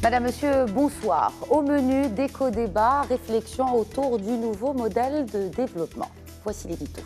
Madame, Monsieur, bonsoir. Au menu d'éco-débat, réflexion autour du nouveau modèle de développement. Voici l'édito.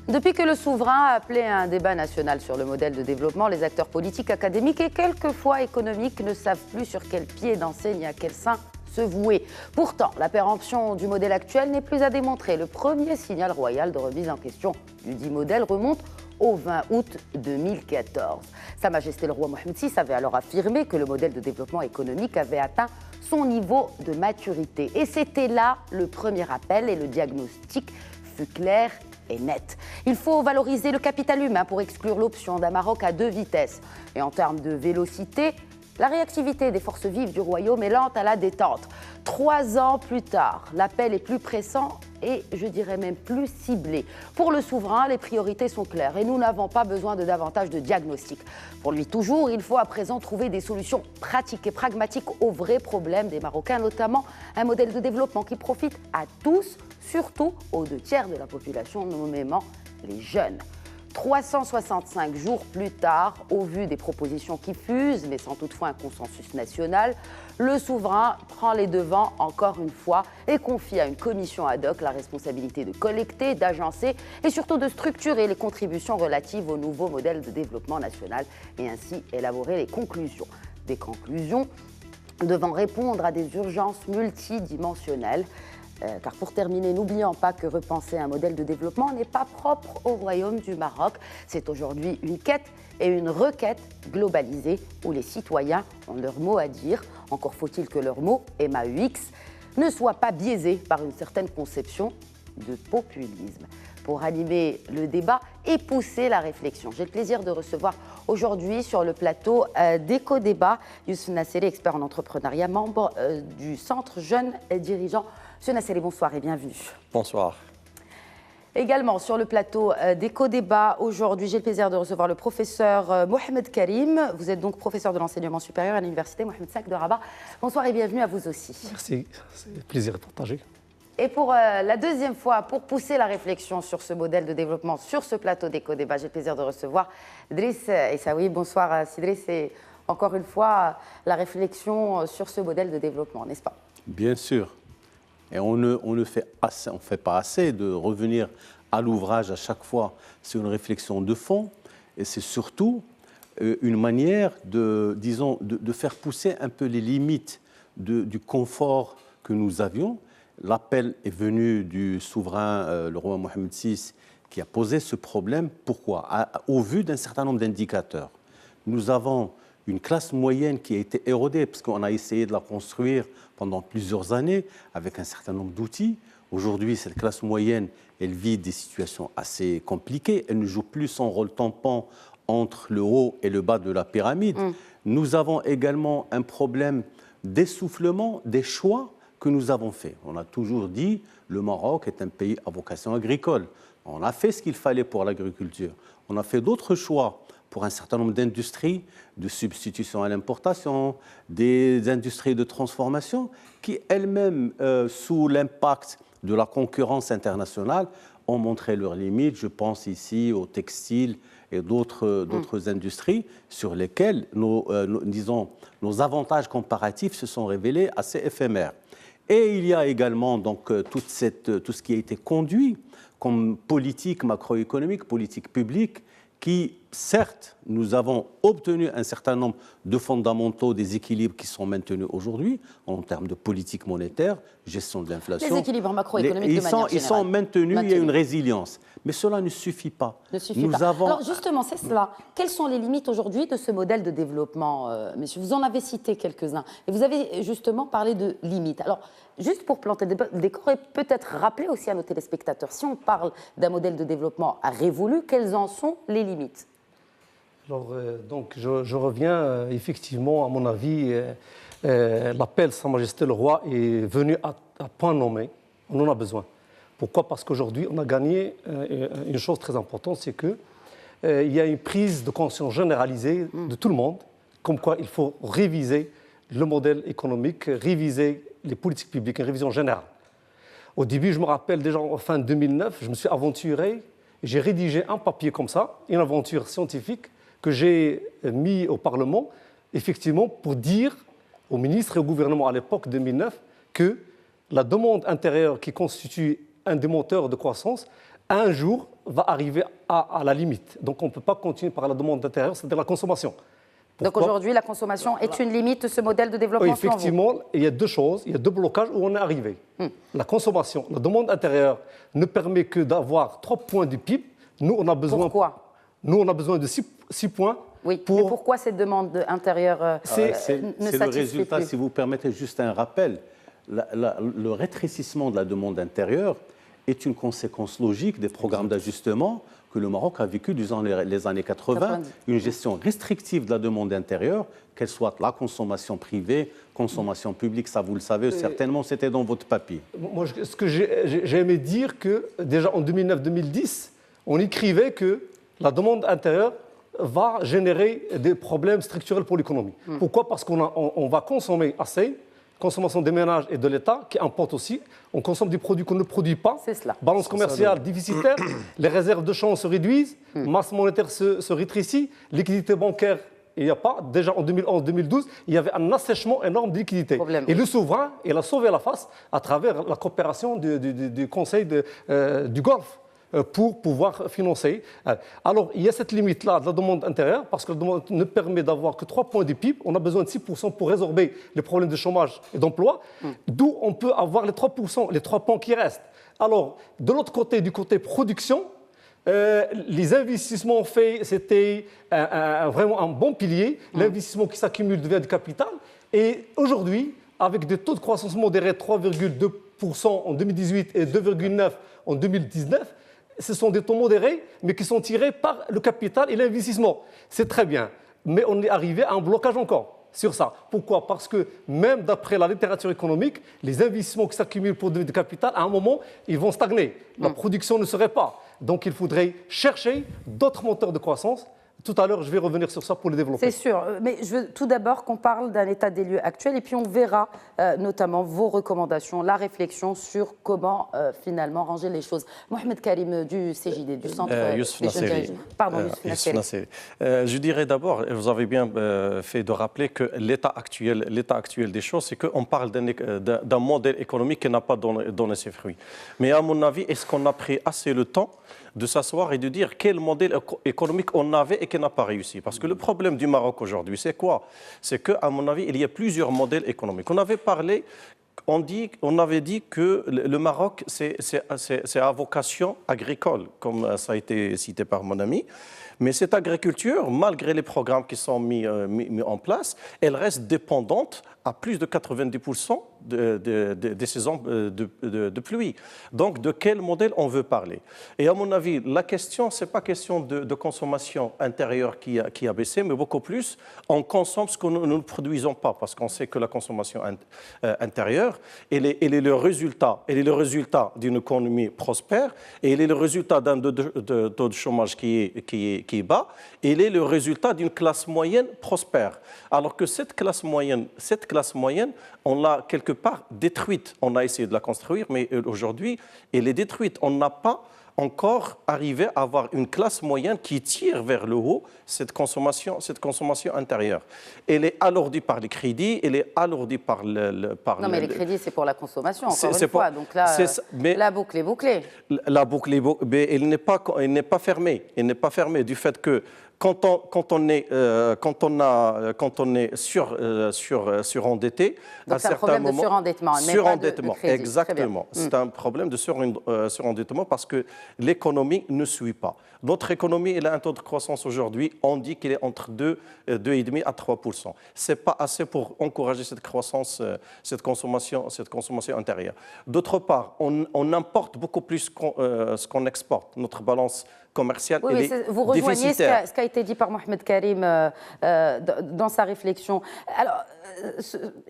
Depuis que le souverain a appelé à un débat national sur le modèle de développement, les acteurs politiques, académiques et quelquefois économiques ne savent plus sur quel pied danser ni à quel sein se vouer. Pourtant, la péremption du modèle actuel n'est plus à démontrer. Le premier signal royal de remise en question du dit modèle remonte au 20 août 2014. Sa Majesté le roi Mohamed VI avait alors affirmé que le modèle de développement économique avait atteint son niveau de maturité. Et c'était là le premier appel et le diagnostic fut clair et net. Il faut valoriser le capital humain pour exclure l'option d'un Maroc à deux vitesses. Et en termes de vélocité, la réactivité des forces vives du royaume est lente à la détente. 3 ans plus tard, l'appel est plus pressant et je dirais même plus ciblé. Pour le souverain, les priorités sont claires et nous n'avons pas besoin de davantage de diagnostic. Pour lui toujours, il faut à présent trouver des solutions pratiques et pragmatiques aux vrais problèmes des Marocains, notamment un modèle de développement qui profite à tous, surtout aux 2/3 de la population, nommément les jeunes. 365 jours plus tard, au vu des propositions qui fusent, mais sans toutefois un consensus national, le souverain prend les devants encore une fois et confie à une commission ad hoc la responsabilité de collecter, d'agencer et surtout de structurer les contributions relatives au nouveau modèle de développement national et ainsi élaborer les conclusions. Des conclusions devant répondre à des urgences multidimensionnelles. Car pour terminer, n'oublions pas que repenser un modèle de développement n'est pas propre au royaume du Maroc. C'est aujourd'hui une quête et une requête globalisée où les citoyens ont leur mot à dire. Encore faut-il que leur mot, MAUX, ne soit pas biaisé par une certaine conception de populisme. Pour animer le débat et pousser la réflexion, j'ai le plaisir de recevoir aujourd'hui sur le plateau d'éco-débat Youssef Nasseri, expert en entrepreneuriat, membre du Centre Jeunes Dirigeants. Monsieur Nasseri, bonsoir et bienvenue. Bonsoir. Également sur le plateau d'éco-débat aujourd'hui, j'ai le plaisir de recevoir le professeur Mohamed Karim. Vous êtes donc professeur de l'enseignement supérieur à l'université Mohamed V de Rabat. Bonsoir et bienvenue à vous aussi. Merci, c'est un plaisir de partager. Et pour la deuxième fois, pour pousser la réflexion sur ce modèle de développement sur ce plateau d'éco-débat, j'ai le plaisir de recevoir Driss Essaoui. Bonsoir Sidriss, et encore une fois, la réflexion sur ce modèle de développement, n'est-ce pas? Bien sûr. Et on ne fait pas assez de revenir à l'ouvrage à chaque fois. C'est une réflexion de fond et c'est surtout une manière de faire pousser un peu les limites du confort que nous avions. L'appel est venu du souverain, le roi Mohamed VI, qui a posé ce problème. Pourquoi? Au vu d'un certain nombre d'indicateurs. Nous avons une classe moyenne qui a été érodée, parce qu'on a essayé de la construire pendant plusieurs années avec un certain nombre d'outils. Aujourd'hui, cette classe moyenne, elle vit des situations assez compliquées. Elle ne joue plus son rôle tampon entre le haut et le bas de la pyramide. Nous avons également un problème d'essoufflement des choix que nous avons faits. On a toujours dit le Maroc est un pays à vocation agricole. On a fait ce qu'il fallait pour l'agriculture. On a fait d'autres choix pour un certain nombre d'industries de substitution à l'importation, des industries de transformation qui elles-mêmes, sous l'impact de la concurrence internationale, ont montré leurs limites. Je pense ici aux textiles et d'autres industries sur lesquelles nos avantages comparatifs se sont révélés assez éphémères. Et il y a également donc, tout ce qui a été conduit comme politique macroéconomique, politique publique, qui, certes, nous avons obtenu un certain nombre de fondamentaux des équilibres qui sont maintenus aujourd'hui en termes de politique monétaire, gestion de l'inflation. Les équilibres macroéconomiques de manière générale. Ils sont maintenus, il y a une résilience. Mais cela ne suffit pas. Alors justement, c'est cela. Quelles sont les limites aujourd'hui de ce modèle de développement, messieurs? Vous en avez cité quelques-uns. Et vous avez justement parlé de limites. Alors, juste pour planter le décor et peut-être rappeler aussi à nos téléspectateurs, si on parle d'un modèle de développement révolu, quelles en sont les limites? Alors, donc, je reviens, effectivement, à mon avis, l'appel Sa Majesté le Roi est venu à point nommé. On en a besoin. Pourquoi? Parce qu'aujourd'hui, on a gagné une chose très importante, c'est qu'il y a une prise de conscience généralisée de tout le monde, comme quoi il faut réviser le modèle économique, réviser les politiques publiques, une révision générale. Au début, je me rappelle déjà en fin 2009, je me suis aventuré, j'ai rédigé un papier comme ça, une aventure scientifique, que j'ai mis au Parlement, effectivement, pour dire au ministre et au gouvernement à l'époque 2009 que la demande intérieure qui constitue un des moteurs de croissance, un jour, va arriver à la limite. Donc on ne peut pas continuer par la demande intérieure, c'est-à-dire la consommation. Donc aujourd'hui, la consommation est une limite de ce modèle de développement. Oui, effectivement, il y a deux choses, il y a deux blocages où on est arrivé. La consommation, la demande intérieure ne permet que d'avoir 3 points du PIB. Nous, on a besoin. Pourquoi? Nous, on a besoin de 6 points. Oui, mais pourquoi cette demande intérieure C'est ne le satisfait résultat, plus? si vous permettez juste un rappel. Le rétrécissement de la demande intérieure est une conséquence logique des programmes d'ajustement que le Maroc a vécu durant les années 80, une gestion restrictive de la demande intérieure, qu'elle soit la consommation privée, consommation publique, ça vous le savez, certainement c'était dans votre papier. Moi, ce que j'ai aimé dire que déjà en 2009-2010, on écrivait que la demande intérieure va générer des problèmes structurels pour l'économie. Pourquoi? Parce qu'on va consommer assez, consommation des ménages et de l'État, qui importe aussi. On consomme des produits qu'on ne produit pas. C'est cela. Balance commerciale déficitaire, les réserves de change se réduisent, masse monétaire se rétrécit, liquidité bancaire, il n'y a pas. Déjà en 2011-2012, il y avait un assèchement énorme de liquidité. Et le souverain, il a sauvé la face à travers la coopération du Conseil du Golfe pour pouvoir financer. Alors, il y a cette limite-là de la demande intérieure, parce que la demande ne permet d'avoir que 3 points du PIB. On a besoin de 6% pour résorber les problèmes de chômage et d'emploi, d'où on peut avoir les 3%, les 3 points qui restent. Alors, de l'autre côté, du côté production, les investissements faits, c'était vraiment un bon pilier. L'investissement qui s'accumule devient du capital. Et aujourd'hui, avec des taux de croissance modérés, 3,2% en 2018 et 2,9% en 2019, ce sont des taux modérés, mais qui sont tirés par le capital et l'investissement. C'est très bien, mais on est arrivé à un blocage encore sur ça. Pourquoi? Parce que même d'après la littérature économique, les investissements qui s'accumulent pour du capital, à un moment, ils vont stagner. La production ne serait pas. Donc il faudrait chercher d'autres moteurs de croissance. Tout à l'heure, je vais revenir sur ça pour le développer. C'est sûr, mais je veux tout d'abord qu'on parle d'un état des lieux actuel et puis on verra notamment vos recommandations, la réflexion sur comment finalement ranger les choses. Mohamed Karim du CJD, du Centre Youssef Nasseri. Pardon, Youssef Nasseri. Je dirais d'abord, vous avez bien fait de rappeler que l'état actuel des choses, c'est qu'on parle d'un modèle économique qui n'a pas donné ses fruits. Mais à mon avis, est-ce qu'on a pris assez le temps de s'asseoir et de dire quel modèle économique on avait et qui n'a pas réussi? Parce que le problème du Maroc aujourd'hui, c'est quoi? C'est qu'à mon avis, il y a plusieurs modèles économiques. On avait parlé, on avait dit que le Maroc, c'est à vocation agricole, comme ça a été cité par mon ami. Mais cette agriculture, malgré les programmes qui sont mis en place, elle reste dépendante à plus de 90% des saisons de pluie. Donc, de quel modèle on veut parler? Et à mon avis, la question, ce n'est pas question de consommation intérieure qui a baissé, mais beaucoup plus, on consomme ce que nous ne produisons pas, parce qu'on sait que la consommation intérieure, elle est le résultat d'une économie prospère, et elle est le résultat d'un taux de chômage qui est bas, et elle est le résultat d'une classe moyenne prospère. Alors que cette classe moyenne, on l'a quelque part détruite. On a essayé de la construire, mais aujourd'hui, elle est détruite. On n'a pas encore arrivé à avoir une classe moyenne qui tire vers le haut cette consommation intérieure. Elle est alourdie par les crédits, elle est alourdie par mais les crédits, c'est pour la consommation, encore une fois. Donc là, la boucle est bouclée. La boucle est bouclée, mais elle n'est pas fermée. Elle n'est pas fermée du fait que quand on est surendetté, donc c'est un problème de surendettement. Surendettement, pas de crédit. Exactement. C'est un problème de surendettement parce que l'économie ne suit pas. Notre économie, elle a un taux de croissance aujourd'hui, on dit qu'il est entre 2,5 à 3%. Ce n'est pas assez pour encourager cette croissance, cette consommation intérieure. D'autre part, on importe beaucoup plus ce qu'on exporte. Notre balance commerciale, oui, elle est vous rejoignez déficitaire. ce qui a été dit par Mohamed Karim dans sa réflexion. Alors,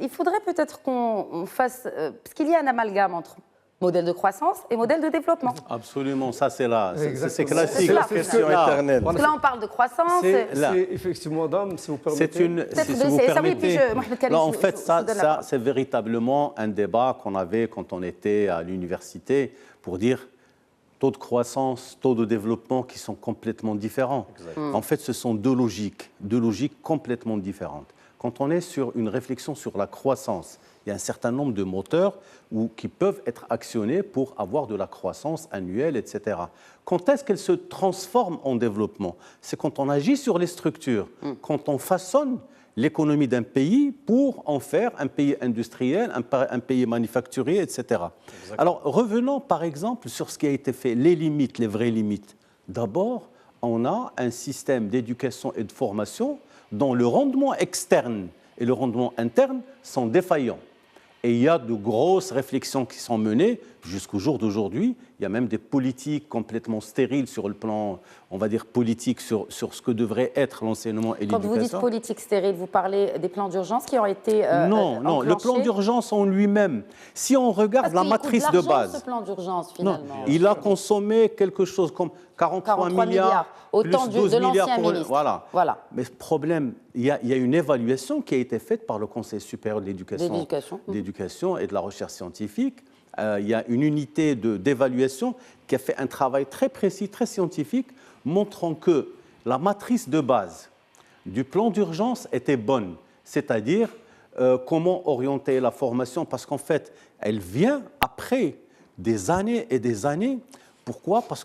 il faudrait peut-être qu'on fasse... parce qu'il y a un amalgame entre modèle de croissance et modèle de développement. Absolument, ça c'est là. C'est classique. C'est la question éternelle. Parce que là, on parle de croissance. C'est effectivement, madame, si vous permettez. Si vous permettez. Là, en fait, ça c'est véritablement un débat qu'on avait quand on était à l'université pour dire taux de croissance, taux de développement qui sont complètement différents. En fait, ce sont deux logiques complètement différentes. Quand on est sur une réflexion sur la croissance, il y a un certain nombre de moteurs qui peuvent être actionnés pour avoir de la croissance annuelle, etc. Quand est-ce qu'elle se transforme en développement? C'est quand on agit sur les structures, quand on façonne l'économie d'un pays pour en faire un pays industriel, un pays manufacturier, etc. Exactement. Alors, revenons par exemple sur ce qui a été fait, les limites, les vraies limites. D'abord, on a un système d'éducation et de formation dont le rendement externe et le rendement interne sont défaillants. Et il y a de grosses réflexions qui sont menées jusqu'au jour d'aujourd'hui. Il y a même des politiques complètement stériles sur le plan, on va dire, politique, sur ce que devrait être l'enseignement et l'éducation. Quand vous dites politique stérile, vous parlez des plans d'urgence qui ont été Non, le plan d'urgence en lui-même. Si on regarde la matrice de base... ce plan d'urgence, finalement. Non, il a consommé quelque chose comme 43 milliards autant plus 12 de milliards l'ancien ministre. Voilà. Mais le problème, il y a une évaluation qui a été faite par le Conseil supérieur de l'éducation et de la recherche scientifique. Il y a une unité d'évaluation qui a fait un travail très précis, très scientifique, montrant que la matrice de base du plan d'urgence était bonne, c'est-à-dire comment orienter la formation, parce qu'en fait, elle vient après des années et des années. Pourquoi? Parce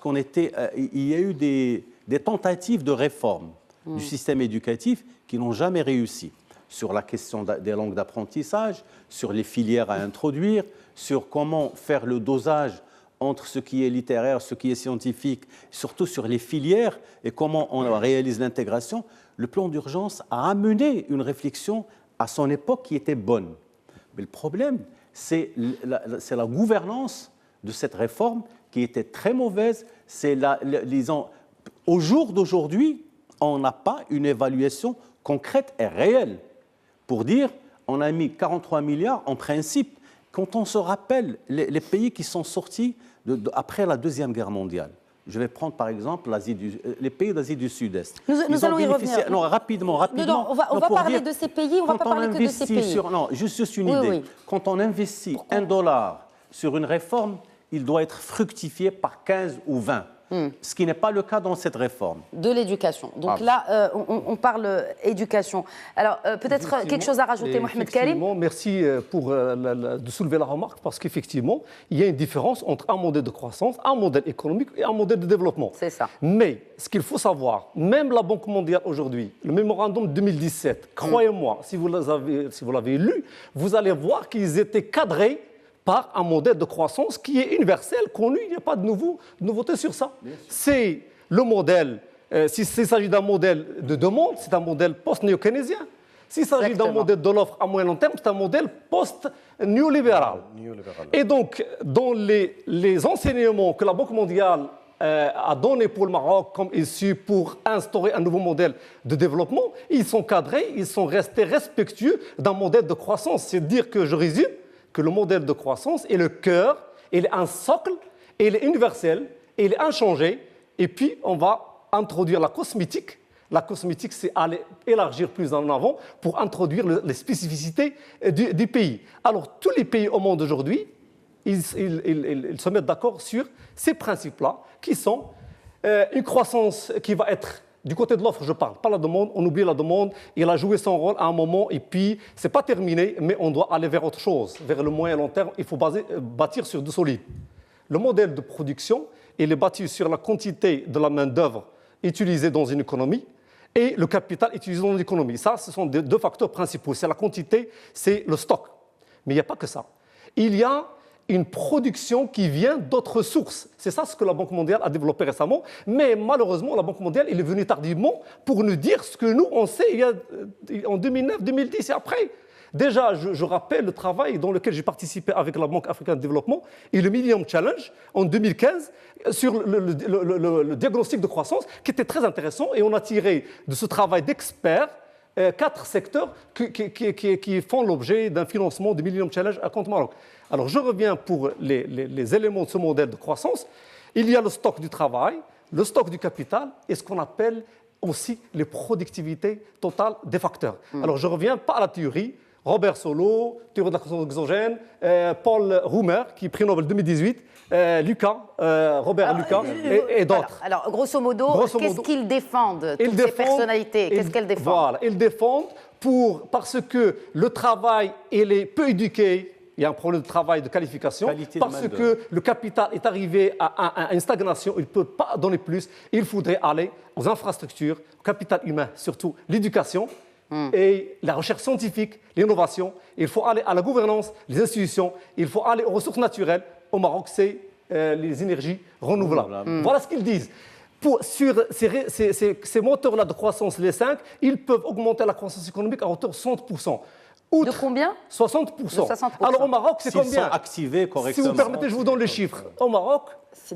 il y a eu des tentatives de réforme du système éducatif qui n'ont jamais réussi. Sur la question des langues d'apprentissage, sur les filières à introduire, sur comment faire le dosage entre ce qui est littéraire, ce qui est scientifique, surtout sur les filières et comment on réalise l'intégration. Le plan d'urgence a amené une réflexion à son époque qui était bonne. Mais le problème, c'est la gouvernance de cette réforme qui était très mauvaise. Au jour d'aujourd'hui, on n'a pas une évaluation concrète et réelle pour dire on a mis 43 milliards en principe. Quand on se rappelle les pays qui sont sortis après la Deuxième Guerre mondiale, je vais prendre par exemple les pays d'Asie du Sud-Est. Nous allons y revenir. Non, rapidement. Non, on va parler de ces pays, on ne va pas parler que de ces pays. Juste une idée. Oui. Quand on investit $1 sur une réforme, il doit être fructifié par 15 ou 20. Ce qui n'est pas le cas dans cette réforme. De l'éducation. Donc là, on parle éducation. Alors, peut-être quelque chose à rajouter, Mohamed Karim? Merci de soulever la remarque, parce qu'effectivement, il y a une différence entre un modèle de croissance, un modèle économique et un modèle de développement. C'est ça. Mais ce qu'il faut savoir, même la Banque mondiale aujourd'hui, le mémorandum de 2017, croyez-moi, si vous l'avez lu, vous allez voir qu'ils étaient cadrés par un modèle de croissance qui est universel, connu, il n'y a pas de nouveauté sur ça. C'est le modèle, s'il s'agit d'un modèle de demande, c'est un modèle post-néo-keynésien. S'il s'agit d'un modèle de l'offre à moyen long terme, c'est un modèle post-néolibéral. Et donc, dans les enseignements que la Banque mondiale a donné pour le Maroc comme issue pour instaurer un nouveau modèle de développement, ils sont cadrés, ils sont restés respectueux d'un modèle de croissance. C'est dire que, je résume, que le modèle de croissance est le cœur, il est un socle, il est universel, il est inchangé, et puis on va introduire la cosmétique. La cosmétique, c'est aller élargir plus en avant pour introduire les spécificités du pays. Alors, tous les pays au monde aujourd'hui, ils se mettent d'accord sur ces principes-là, qui sont une croissance qui va être... Du côté de l'offre, je parle, pas la demande, on oublie la demande, il a joué son rôle à un moment et puis c'est pas terminé, mais on doit aller vers autre chose, vers le moyen et long terme, il faut bâtir sur du solide. Le modèle de production, il est bâti sur la quantité de la main-d'œuvre utilisée dans une économie et le capital utilisé dans l'économie. Ça, ce sont deux facteurs principaux, c'est la quantité, c'est le stock. Mais il n'y a pas que ça. Il y a une production qui vient d'autres sources. C'est ça ce que la Banque mondiale a développé récemment. Mais malheureusement, la Banque mondiale est venue tardivement pour nous dire ce que nous, on sait en 2009, 2010 et après. Déjà, je rappelle le travail dans lequel j'ai participé avec la Banque africaine de développement et le Millennium Challenge en 2015 sur le diagnostic de croissance qui était très intéressant. Et on a tiré de ce travail d'experts 4 secteurs qui font l'objet d'un financement du Millennium Challenge à compte Maroc. Alors, je reviens pour les éléments de ce modèle de croissance. Il y a le stock du travail, le stock du capital et ce qu'on appelle aussi les productivités totales des facteurs. Alors, je ne reviens pas à la théorie. Robert Solow, théorie de la croissance exogène, Paul Romer, qui est prix Nobel 2018, Robert Lucas et d'autres. Alors, grosso modo, qu'est-ce qu'ils défendent, toutes ces personnalités? Qu'est-ce qu'elles défendent? Voilà, ils défendent parce que le travail, il est peu éduqué. Il y a un problème de travail, de qualification, parce que le capital est arrivé à une stagnation, il ne peut pas donner plus. Il faudrait aller aux infrastructures, au capital humain, surtout l'éducation et la recherche scientifique, l'innovation. Il faut aller à la gouvernance, les institutions, il faut aller aux ressources naturelles. Au Maroc, c'est les énergies renouvelables. Voilà ce qu'ils disent. Sur ces moteurs-là de croissance, les 5, ils peuvent augmenter la croissance économique à hauteur de 60%. De combien? 60%. De 60%. Alors au Maroc, c'est combien? S'ils sont activés correctement. Si vous permettez, je vous donne les chiffres. Au Maroc,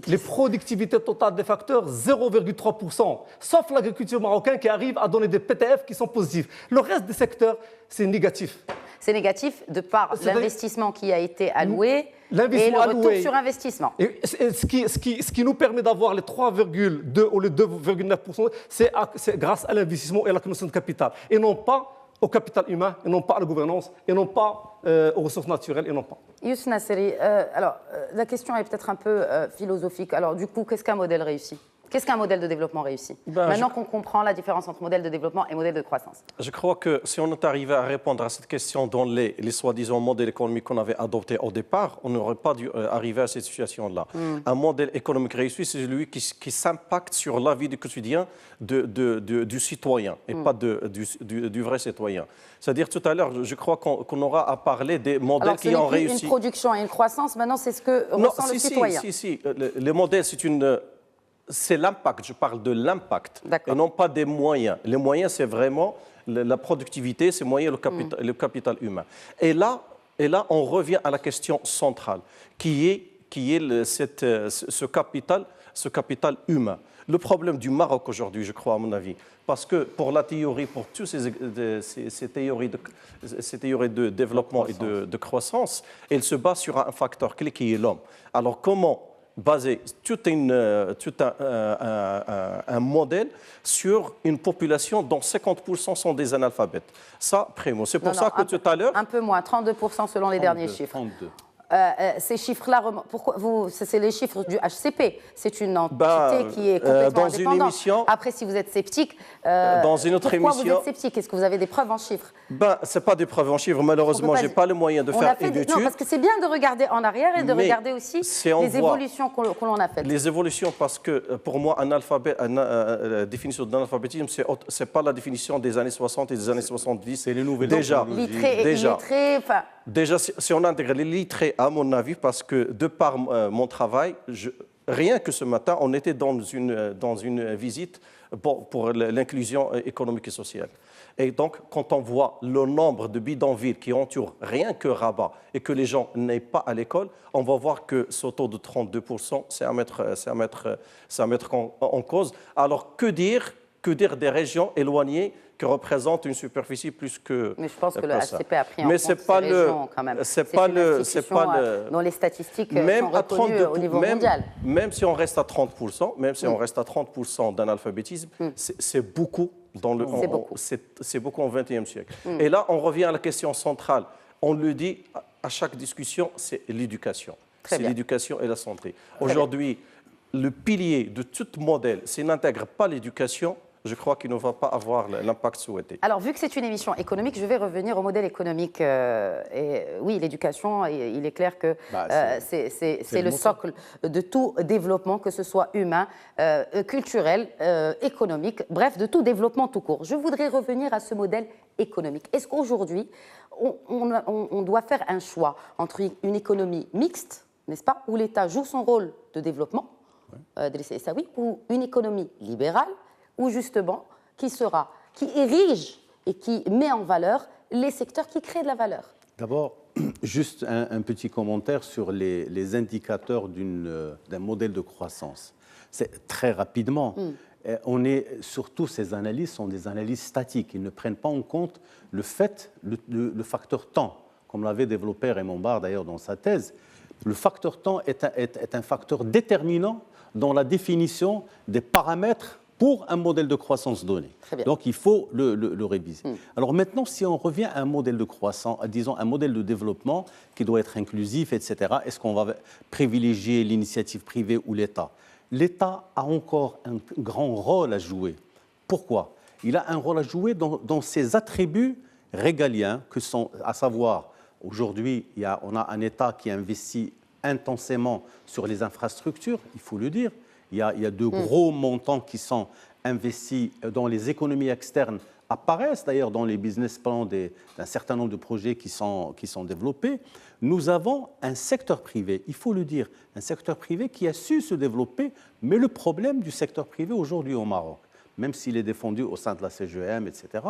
les productivités totales des facteurs, 0,3%. Sauf l'agriculture marocaine qui arrive à donner des PTF qui sont positifs. Le reste des secteurs, c'est négatif. C'est négatif de par l'investissement qui a été alloué et le retour sur investissement. Et ce qui nous permet d'avoir les 3,2 ou les 2,9%, c'est grâce à l'investissement et à la connaissance de capital. Et non pas au capital humain, et non pas à la gouvernance, et non pas aux ressources naturelles, et non pas. Youssef Nasseri, la question est peut-être un peu philosophique. Alors du coup, qu'est-ce qu'un modèle réussi? Qu'est-ce qu'un modèle de développement réussi? Maintenant qu'on comprend la différence entre modèle de développement et modèle de croissance. Je crois que si on est arrivé à répondre à cette question dans les soi-disant modèles économiques qu'on avait adoptés au départ, on n'aurait pas dû arriver à cette situation-là. Un modèle économique réussi, c'est celui qui s'impacte sur la vie du quotidien du citoyen et pas du vrai citoyen. C'est-à-dire tout à l'heure, je crois qu'on aura à parler des modèles qui ont réussi. Une production et une croissance, maintenant c'est ce que ressent le citoyen. Si. Les modèles, c'est l'impact, je parle de l'impact, et non pas des moyens. Les moyens, c'est vraiment la productivité, c'est le capital humain. Et là, on revient à la question centrale, qui est ce capital humain. Le problème du Maroc aujourd'hui, je crois, à mon avis, parce que pour la théorie, pour toutes ces théories de développement et de croissance, elle se base sur un facteur clé qui est l'homme. Alors comment baser tout un modèle sur une population dont 50% sont des analphabètes? Ça, primo. C'est pour ça que tout à l'heure... Un peu moins, 32% selon les derniers chiffres. 32. Ces chiffres-là, c'est les chiffres du HCP. C'est une entité qui est complètement indépendante. Après, si vous êtes sceptique, dans une autre pourquoi émission, vous êtes sceptique? Est-ce que vous avez des preuves en chiffres? Ce n'est pas des preuves en chiffres. Malheureusement, je n'ai pas le moyen de faire une étude. Non, parce que c'est bien de regarder en arrière et de regarder aussi les évolutions que l'on a faites. Les évolutions, parce que pour moi, la définition d'analphabétisme, ce n'est pas la définition des années 60 et des années 70. C'est les nouvelles illettrés, Déjà, si on intègre les littrés, à mon avis, parce que de par mon travail, rien que ce matin, on était dans une visite pour l'inclusion économique et sociale. Et donc, quand on voit le nombre de bidonvilles qui entourent rien que Rabat et que les gens n'aillent pas à l'école, on va voir que ce taux de 32%, c'est à mettre en cause. Alors, que dire des régions éloignées qui représentent une superficie plus que... Mais je pense que le HCP a pris en compte ces régions quand même. C'est pas le... dont les statistiques sont reconnues au niveau mondial. Même si on reste à 30%, d'analphabétisme, c'est beaucoup. C'est beaucoup au XXe siècle. Et là, on revient à la question centrale. On le dit à chaque discussion, c'est l'éducation. C'est l'éducation et la santé. Aujourd'hui, le pilier de tout modèle, s'il n'intègre pas l'éducation, je crois qu'il ne va pas avoir l'impact souhaité. Alors, vu que c'est une émission économique, je vais revenir au modèle économique. Oui, l'éducation, il est clair que c'est le socle de tout développement, que ce soit humain, culturel, économique, bref, de tout développement tout court. Je voudrais revenir à ce modèle économique. Est-ce qu'aujourd'hui, on doit faire un choix entre une économie mixte, n'est-ce pas, où l'État joue son rôle de développement, ou une économie libérale, ou justement qui érige et qui met en valeur les secteurs qui créent de la valeur? D'abord, juste un petit commentaire sur les indicateurs d'un modèle de croissance. C'est très rapidement. Surtout ces analyses sont des analyses statiques. Ils ne prennent pas en compte le facteur temps, comme l'avait développé Raymond Barre d'ailleurs dans sa thèse. Le facteur temps est un facteur déterminant dans la définition des paramètres pour un modèle de croissance donné. Donc il faut le réviser. Alors maintenant, si on revient à un modèle de croissance, disons un modèle de développement qui doit être inclusif, etc., est-ce qu'on va privilégier l'initiative privée ou l'État? L'État a encore un grand rôle à jouer. Pourquoi? Il a un rôle à jouer dans ses attributs régaliens, que sont, à savoir, aujourd'hui, on a un État qui investit intensément sur les infrastructures, il faut le dire. Il y a de gros montants qui sont investis dans les économies externes, apparaissent d'ailleurs dans les business plans d'un certain nombre de projets qui sont développés. Nous avons un secteur privé, il faut le dire, un secteur privé qui a su se développer, mais le problème du secteur privé aujourd'hui au Maroc, même s'il est défendu au sein de la CGM, etc.,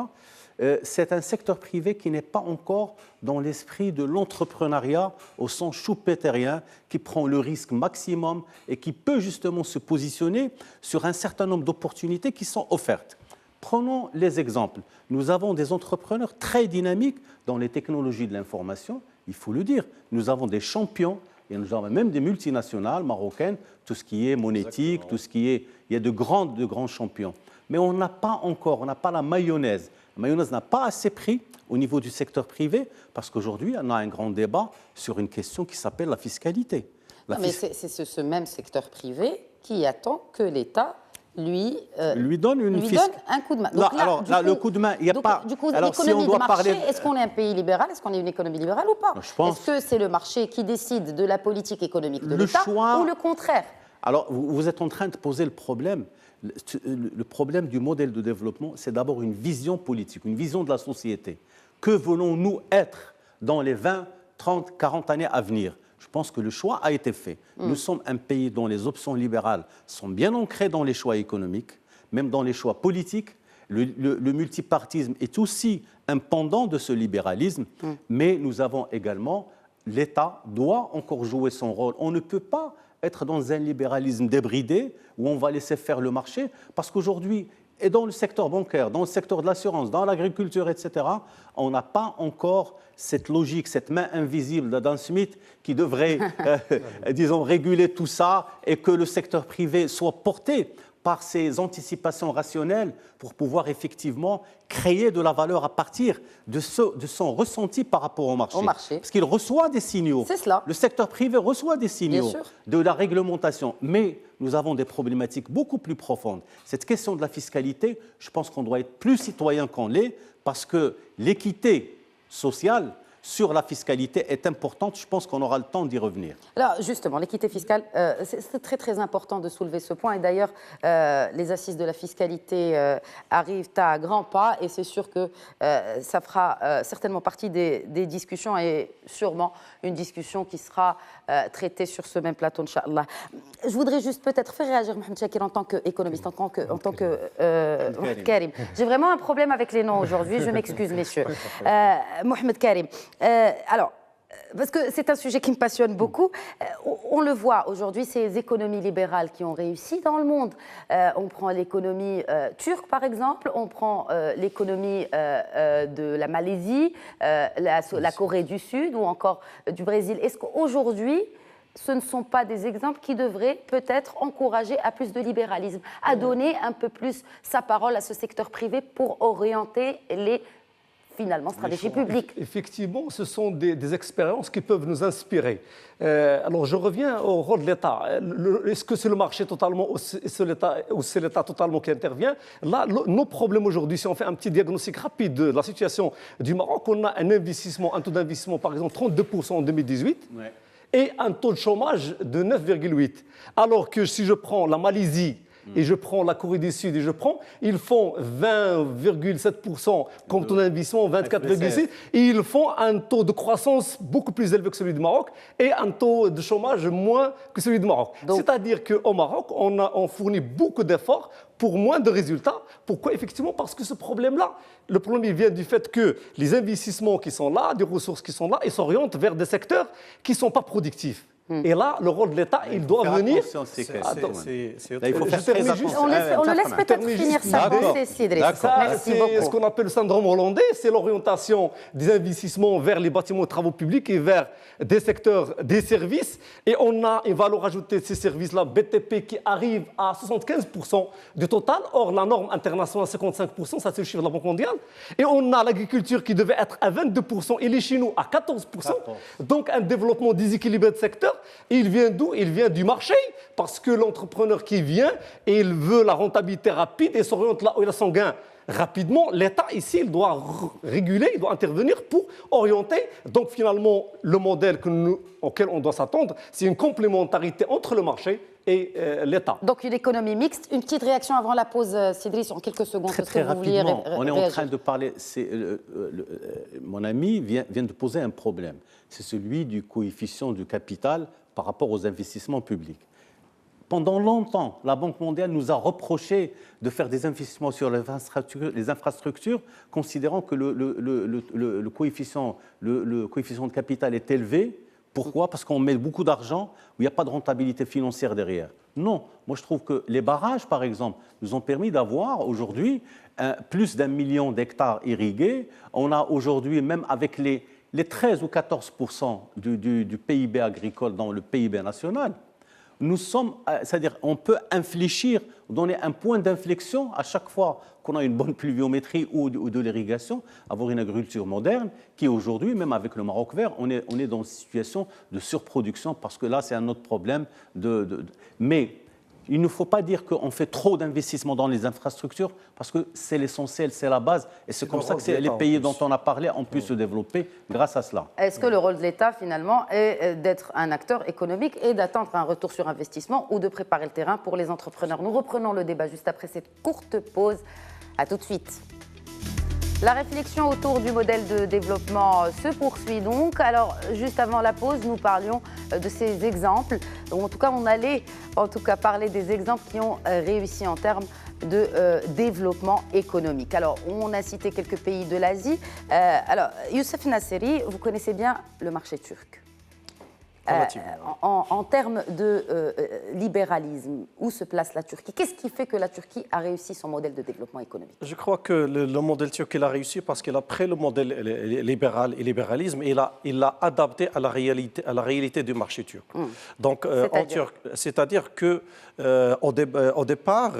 c'est un secteur privé qui n'est pas encore dans l'esprit de l'entrepreneuriat au sens schumpeterien, qui prend le risque maximum et qui peut justement se positionner sur un certain nombre d'opportunités qui sont offertes. Prenons les exemples. Nous avons des entrepreneurs très dynamiques dans les technologies de l'information, il faut le dire. Nous avons des champions, et nous avons même des multinationales marocaines, tout ce qui est monétique, tout ce qui est... Il y a de grands champions. Mais on n'a pas la mayonnaise. La mayonnaise n'a pas assez pris au niveau du secteur privé, parce qu'aujourd'hui, on a un grand débat sur une question qui s'appelle la fiscalité. Mais c'est ce même secteur privé qui attend que l'État lui donne un coup de main. Donc le coup de main, il n'y a pas... Du coup, l'économie de marché, est-ce qu'on est un pays libéral? Est-ce qu'on est une économie libérale ou pas? Est-ce que c'est le marché qui décide de la politique économique de l'État ou le contraire? Alors, vous êtes en train de poser le problème. Le problème du modèle de développement, c'est d'abord une vision politique, une vision de la société. Que voulons-nous être dans les 20, 30, 40 années à venir? Je pense que le choix a été fait. Nous sommes un pays dont les options libérales sont bien ancrées dans les choix économiques, même dans les choix politiques. Le multipartisme est aussi un pendant de ce libéralisme, mais nous avons également, l'État doit encore jouer son rôle. On ne peut pas être dans un libéralisme débridé où on va laisser faire le marché, parce qu'aujourd'hui, et dans le secteur bancaire, dans le secteur de l'assurance, dans l'agriculture, etc., on n'a pas encore cette logique, cette main invisible d'Adam Smith qui devrait, disons, réguler tout ça et que le secteur privé soit porté par ces anticipations rationnelles pour pouvoir effectivement créer de la valeur à partir de son ressenti par rapport au marché. Parce qu'il reçoit des signaux. C'est cela. Le secteur privé reçoit des signaux de la réglementation. Mais nous avons des problématiques beaucoup plus profondes. Cette question de la fiscalité, je pense qu'on doit être plus citoyen qu'on l'est, parce que l'équité sociale sur la fiscalité est importante. Je pense qu'on aura le temps d'y revenir. Alors justement, l'équité fiscale, c'est très très important de soulever ce point. Et d'ailleurs, les assises de la fiscalité arrivent à grands pas, et c'est sûr que ça fera certainement partie des discussions, et sûrement une discussion qui sera traitée sur ce même plateau, Inch'Allah. Je voudrais juste peut-être faire réagir Mohamed Chakir en tant qu'économiste, en tant que Mohamed Karim. J'ai vraiment un problème avec les noms aujourd'hui, je m'excuse messieurs. Mohamed Karim. Alors, parce que c'est un sujet qui me passionne beaucoup, on le voit aujourd'hui, ces économies libérales qui ont réussi dans le monde. On prend l'économie turque, par exemple, on prend l'économie de la Malaisie, la Corée du Sud ou encore du Brésil. Est-ce qu'aujourd'hui, ce ne sont pas des exemples qui devraient peut-être encourager à plus de libéralisme, à donner un peu plus sa parole à ce secteur privé pour orienter les stratégie publique? Effectivement, ce sont des expériences qui peuvent nous inspirer. Alors, je reviens au rôle de l'État. Est-ce que c'est le marché totalement ou c'est l'État totalement qui intervient? Là, nos problèmes aujourd'hui, si on fait un petit diagnostic rapide de la situation du Maroc, on a un taux d'investissement, par exemple, 32% en 2018. Ouais. Et un taux de chômage de 9,8%. Alors que si je prends la Malaisie et je prends la Corée du Sud ils font 20,7% comme taux d'investissement, 24,6%, et ils font un taux de croissance beaucoup plus élevé que celui du Maroc et un taux de chômage moins que celui du Maroc. C'est-à-dire qu'au Maroc, on fournit beaucoup d'efforts pour moins de résultats. Pourquoi? Effectivement, parce que ce problème-là, le problème vient du fait que les investissements qui sont là, des ressources qui sont là, ils s'orientent vers des secteurs qui ne sont pas productifs. Et là, le rôle de l'État, il doit venir... Là, il faut faire très attention. On le laisse peut-être finir sa pensée, Sidri. Merci C'est beaucoup. ce qu'on appelle le syndrome hollandais, c'est l'orientation des investissements vers les bâtiments et travaux publics et vers des secteurs des services. Et on a une valeur ajoutée de ces services-là, BTP, qui arrive à 75% du total. Or, la norme internationale, 55%, ça c'est le chiffre de la Banque mondiale. Et on a l'agriculture qui devait être à 22%, et les chez nous à 14%. Donc, un développement déséquilibré de secteur. Et il vient d'où? Il vient du marché, parce que l'entrepreneur qui vient, et il veut la rentabilité rapide et s'oriente là où il a son gain rapidement. L'État, ici, il doit réguler, il doit intervenir pour orienter. Donc, finalement, le modèle auquel on doit s'attendre, c'est une complémentarité entre le marché et l'État. Donc, une économie mixte. Une petite réaction avant la pause, Sidris, en quelques secondes. Très rapidement, on est en train de parler... mon ami vient de poser un problème. C'est celui du coefficient du capital par rapport aux investissements publics. Pendant longtemps, la Banque mondiale nous a reproché de faire des investissements sur les infrastructures, considérant que le coefficient de capital est élevé. Pourquoi? Parce qu'on met beaucoup d'argent où il n'y a pas de rentabilité financière derrière. Non, moi je trouve que les barrages, par exemple, nous ont permis d'avoir aujourd'hui plus d'1 million d'hectares irrigués. On a aujourd'hui, même avec les 13 ou 14% du PIB agricole dans le PIB national, nous sommes, c'est-à-dire on peut infléchir, donner un point d'inflexion à chaque fois qu'on a une bonne pluviométrie ou de l'irrigation, avoir une agriculture moderne qui aujourd'hui, même avec le Maroc vert, on est dans une situation de surproduction parce que là c'est un autre problème. Mais il ne faut pas dire qu'on fait trop d'investissements dans les infrastructures parce que c'est l'essentiel, c'est la base. Et c'est comme ça que les pays dont on a parlé ont pu se développer grâce à cela. Est-ce que le rôle de l'État, finalement, est d'être un acteur économique et d'attendre un retour sur investissement ou de préparer le terrain pour les entrepreneurs? Nous reprenons le débat juste après cette courte pause. À tout de suite. La réflexion autour du modèle de développement se poursuit donc. Alors, juste avant la pause, nous parlions de ces exemples. En tout cas, on allait parler des exemples qui ont réussi en termes de développement économique. Alors, on a cité quelques pays de l'Asie. Alors, Youssef Nasseri, vous connaissez bien le marché turc. En termes de libéralisme, où se place la Turquie? Qu'est-ce qui fait que la Turquie a réussi son modèle de développement économique? Je crois que le modèle turc, il a réussi parce qu'il a pris le modèle libéral et libéralisme et il l'a adapté à la réalité du marché turc. Donc, c'est-à-dire que au départ,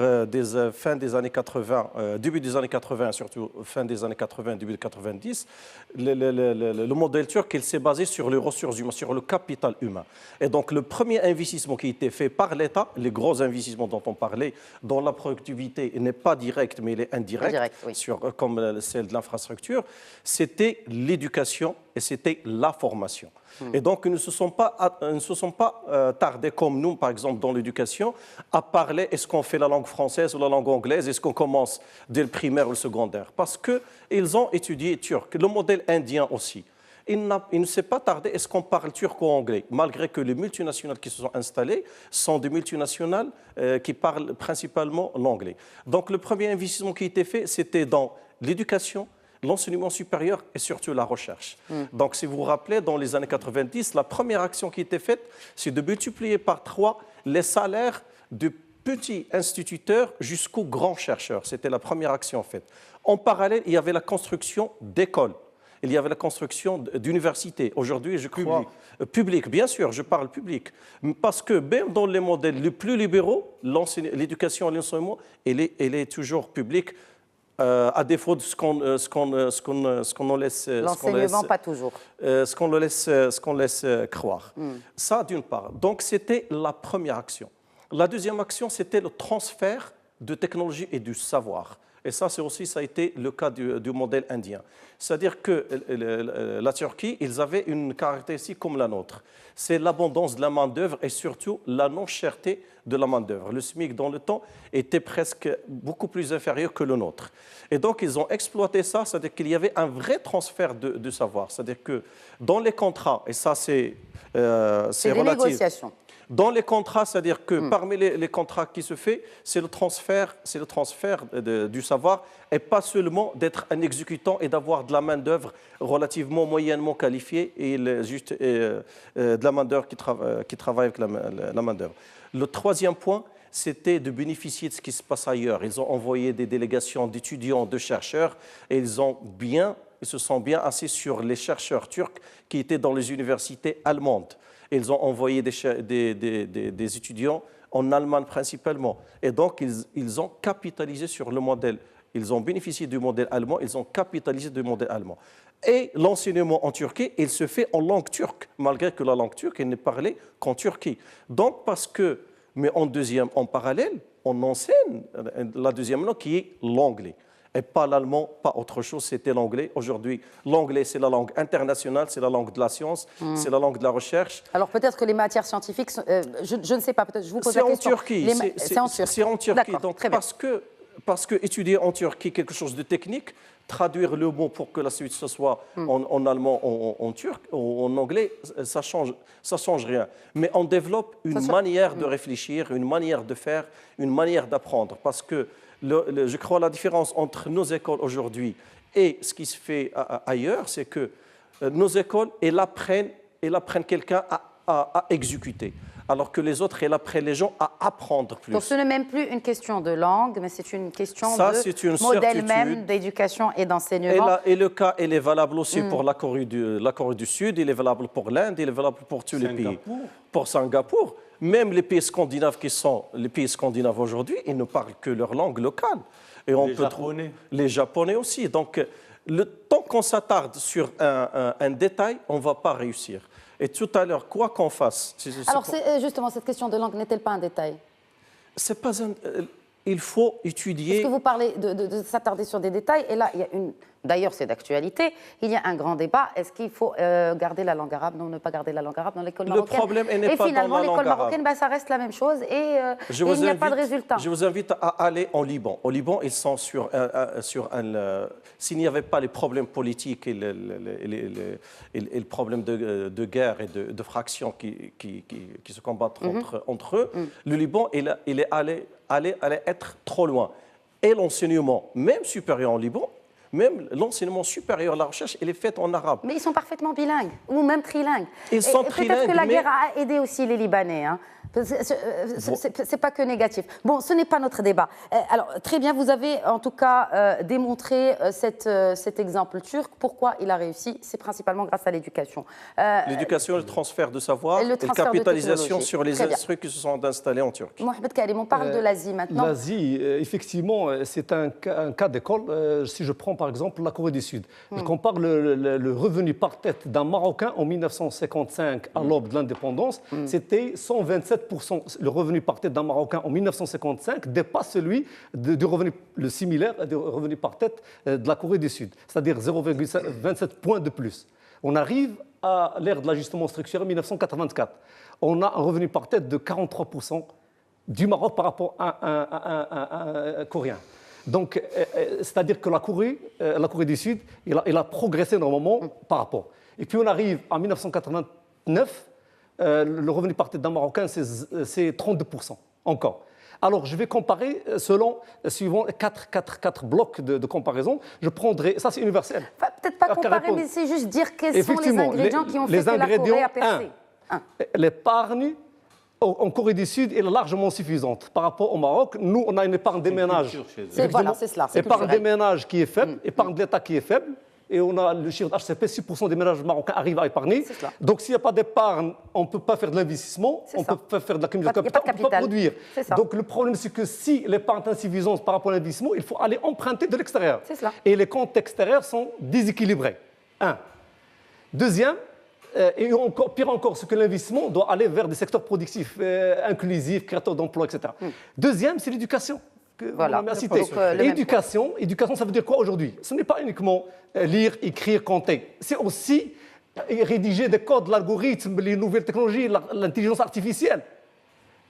fin des années 80, début des années 80, surtout fin des années 80, début des 90, le modèle turc, il s'est basé sur les ressources humaines, sur le capital humain. Et donc, le premier investissement qui a été fait par l'État, les gros investissements dont on parlait, dont la productivité n'est pas directe, mais elle est indirecte, oui, comme celle de l'infrastructure, c'était l'éducation et c'était la formation. Et donc, ils ne se sont pas tardés comme nous, par exemple, dans l'éducation, à parler est-ce qu'on fait la langue française ou la langue anglaise, est-ce qu'on commence dès le primaire ou le secondaire. Parce qu'ils ont étudié turc, le modèle indien aussi. Il ne s'est pas tardé, est-ce qu'on parle turc ou anglais, malgré que les multinationales qui se sont installées sont des multinationales qui parlent principalement l'anglais. Donc, le premier investissement qui a été fait, c'était dans l'éducation, l'enseignement supérieur et surtout la recherche. Donc, si vous vous rappelez, dans les années 90, la première action qui a été faite, c'est de multiplier par 3 les salaires de petits instituteurs jusqu'aux grands chercheurs. C'était la première action faite. En parallèle, il y avait la construction d'écoles. Il y avait la construction d'universités. Aujourd'hui, je crois... Public, bien sûr, je parle public. Parce que même dans les modèles les plus libéraux, l'éducation et l'enseignement, elle est toujours publique. À défaut de ce qu'on laisse... L'enseignement, pas toujours. Ce qu'on laisse croire. Ça, d'une part. Donc, c'était la première action. La deuxième action, c'était le transfert de technologie et du savoir. Et ça a été le cas du modèle indien. C'est-à-dire que la Turquie, ils avaient une caractéristique comme la nôtre. C'est l'abondance de la main-d'œuvre et surtout la non-cherté de la main-d'œuvre. Le SMIC, dans le temps, était presque beaucoup plus inférieur que le nôtre. Et donc, ils ont exploité ça, c'est-à-dire qu'il y avait un vrai transfert de savoir. C'est-à-dire que dans les contrats, et ça, c'est relatif. Des négociations. Dans les contrats, c'est-à-dire que parmi les contrats qui se fait, c'est le transfert du savoir et pas seulement d'être un exécutant et d'avoir de la main-d'œuvre relativement moyennement qualifiée et de la main-d'œuvre qui travaille avec la main-d'œuvre. Le troisième point, c'était de bénéficier de ce qui se passe ailleurs. Ils ont envoyé des délégations d'étudiants, de chercheurs, et ils se sont bien assis sur les chercheurs turcs qui étaient dans les universités allemandes. Ils ont envoyé des étudiants en Allemagne principalement. Et donc, ils ont capitalisé sur le modèle. Ils ont bénéficié du modèle allemand, ils ont capitalisé du modèle allemand. Et l'enseignement en Turquie, il se fait en langue turque, malgré que la langue turque n'est parlée qu'en Turquie. Donc, mais en parallèle, on enseigne la deuxième langue qui est l'anglais. Et pas l'allemand, pas autre chose, c'était l'anglais. Aujourd'hui, l'anglais, c'est la langue internationale, c'est la langue de la science, c'est la langue de la recherche. Alors peut-être que les matières scientifiques, je ne sais pas, peut-être je vous pose la question. C'est en Turquie. C'est en Turquie. Donc, très bien. parce que étudier en Turquie quelque chose de technique, traduire le mot pour que la suite ce soit en allemand, en turc, en anglais, ça change rien. Mais on développe une manière de réfléchir, une manière de faire, une manière d'apprendre. Parce que je crois la différence entre nos écoles aujourd'hui et ce qui se fait ailleurs, c'est que nos écoles, elles apprennent quelqu'un à exécuter. Alors que les autres, elles apprennent les gens à apprendre plus. Donc ce n'est même plus une question de langue, mais c'est une question de modèle même d'éducation et d'enseignement. Et le cas, il est valable aussi pour la Corée du Sud, il est valable pour l'Inde, il est valable pour tous les pays. Pour Singapour. Même les pays scandinaves les pays scandinaves aujourd'hui, ils ne parlent que leur langue locale. Et les Japonais aussi. Donc, tant qu'on s'attarde sur un détail, on ne va pas réussir. Et tout à l'heure, quoi qu'on fasse... Alors, justement, cette question de langue n'est-elle pas un détail? C'est pas il faut étudier... Est-ce que vous parlez de s'attarder sur des détails? Et là, il y a d'ailleurs, c'est d'actualité, il y a un grand débat. Est-ce qu'il faut garder la langue arabe? Non, ne pas garder la langue arabe dans l'école marocaine. Le problème n'est pas dans la langue arabe. Et finalement, l'école marocaine, ça reste la même chose et il n'y a pas de résultat. Je vous invite à aller en Liban. Au Liban, ils sont s'il n'y avait pas les problèmes politiques et le problème de guerre et de fractions qui se combattent entre eux, le Liban, il est allait être trop loin. Et l'enseignement, même supérieur en Liban, même l'enseignement supérieur à la recherche, il est fait en arabe. Mais ils sont parfaitement bilingues, ou même trilingues. Ils sont trilingues, peut-être que la guerre a aidé aussi les Libanais. Hein. C'est pas que négatif. Bon, ce n'est pas notre débat. Alors, très bien, vous avez en tout cas démontré cet exemple turc. Pourquoi il a réussi? C'est principalement grâce à l'éducation. L'éducation, le transfert de savoir et la capitalisation sur les instruments qui se sont installés en Turquie. Mohamed Karim, on parle de l'Asie maintenant. L'Asie, effectivement, c'est un cas d'école. Si je prends par exemple la Corée du Sud, je compare le revenu par tête d'un Marocain en 1955 à l'aube de l'indépendance, c'était 127%. Le revenu par tête d'un Marocain en 1955 dépasse celui du revenu similaire du revenu par tête de la Corée du Sud, c'est-à-dire 0,27 points de plus. On arrive à l'ère de l'ajustement structurel 1984. On a un revenu par tête de 43% du Maroc par rapport à un Coréen. Donc, c'est-à-dire que la Corée du Sud, elle a progressé énormément par rapport. Et puis on arrive en 1989. Le revenu par tête d'un Marocain, c'est 32% encore. Alors, je vais comparer suivant quatre blocs de comparaison. Je prendrai, ça c'est universel. Peut-être pas comparer, mais c'est juste dire quels sont les ingrédients qui ont fait que la Corée a percé. L'épargne en Corée du Sud est largement suffisante par rapport au Maroc. Nous, on a une épargne des ménages. Voilà, c'est cela. Épargne des ménages qui est faible, épargne de l'État qui est faible. Et on a le chiffre d'HCP, 6% des ménages marocains arrivent à épargner. Donc s'il n'y a pas d'épargne, on ne peut pas faire de l'investissement, on ne peut pas faire de l'accumulation de capital, on ne peut pas produire. Donc le problème, c'est que si l'épargne est insuffisante par rapport à l'investissement, il faut aller emprunter de l'extérieur. Et les comptes extérieurs sont déséquilibrés. Un. Deuxième, et encore, pire encore, c'est que l'investissement doit aller vers des secteurs productifs, inclusifs, créateurs d'emplois, etc. Deuxième, c'est l'éducation. Voilà. Éducation, ça veut dire quoi aujourd'hui? Ce n'est pas uniquement lire, écrire, compter. C'est aussi rédiger des codes, l'algorithme, les nouvelles technologies, l'intelligence artificielle.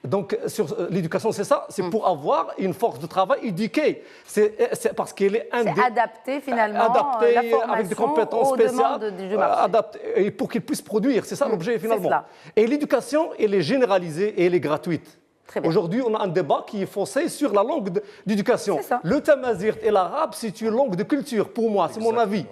Donc, sur l'éducation, c'est ça, c'est pour avoir une force de travail éduquée. C'est parce qu'elle est C'est adapté finalement, adaptée, la formation avec des compétences aux spéciales, demandes du marché. et pour qu'il puisse produire. C'est ça l'objet finalement. cela. Et l'éducation, elle est généralisée et elle est gratuite. Très bien. Aujourd'hui, on a un débat qui est faussé sur la langue d'éducation. C'est ça. Le tamazight et l'arabe, c'est une langue de culture, pour moi, c'est mon avis.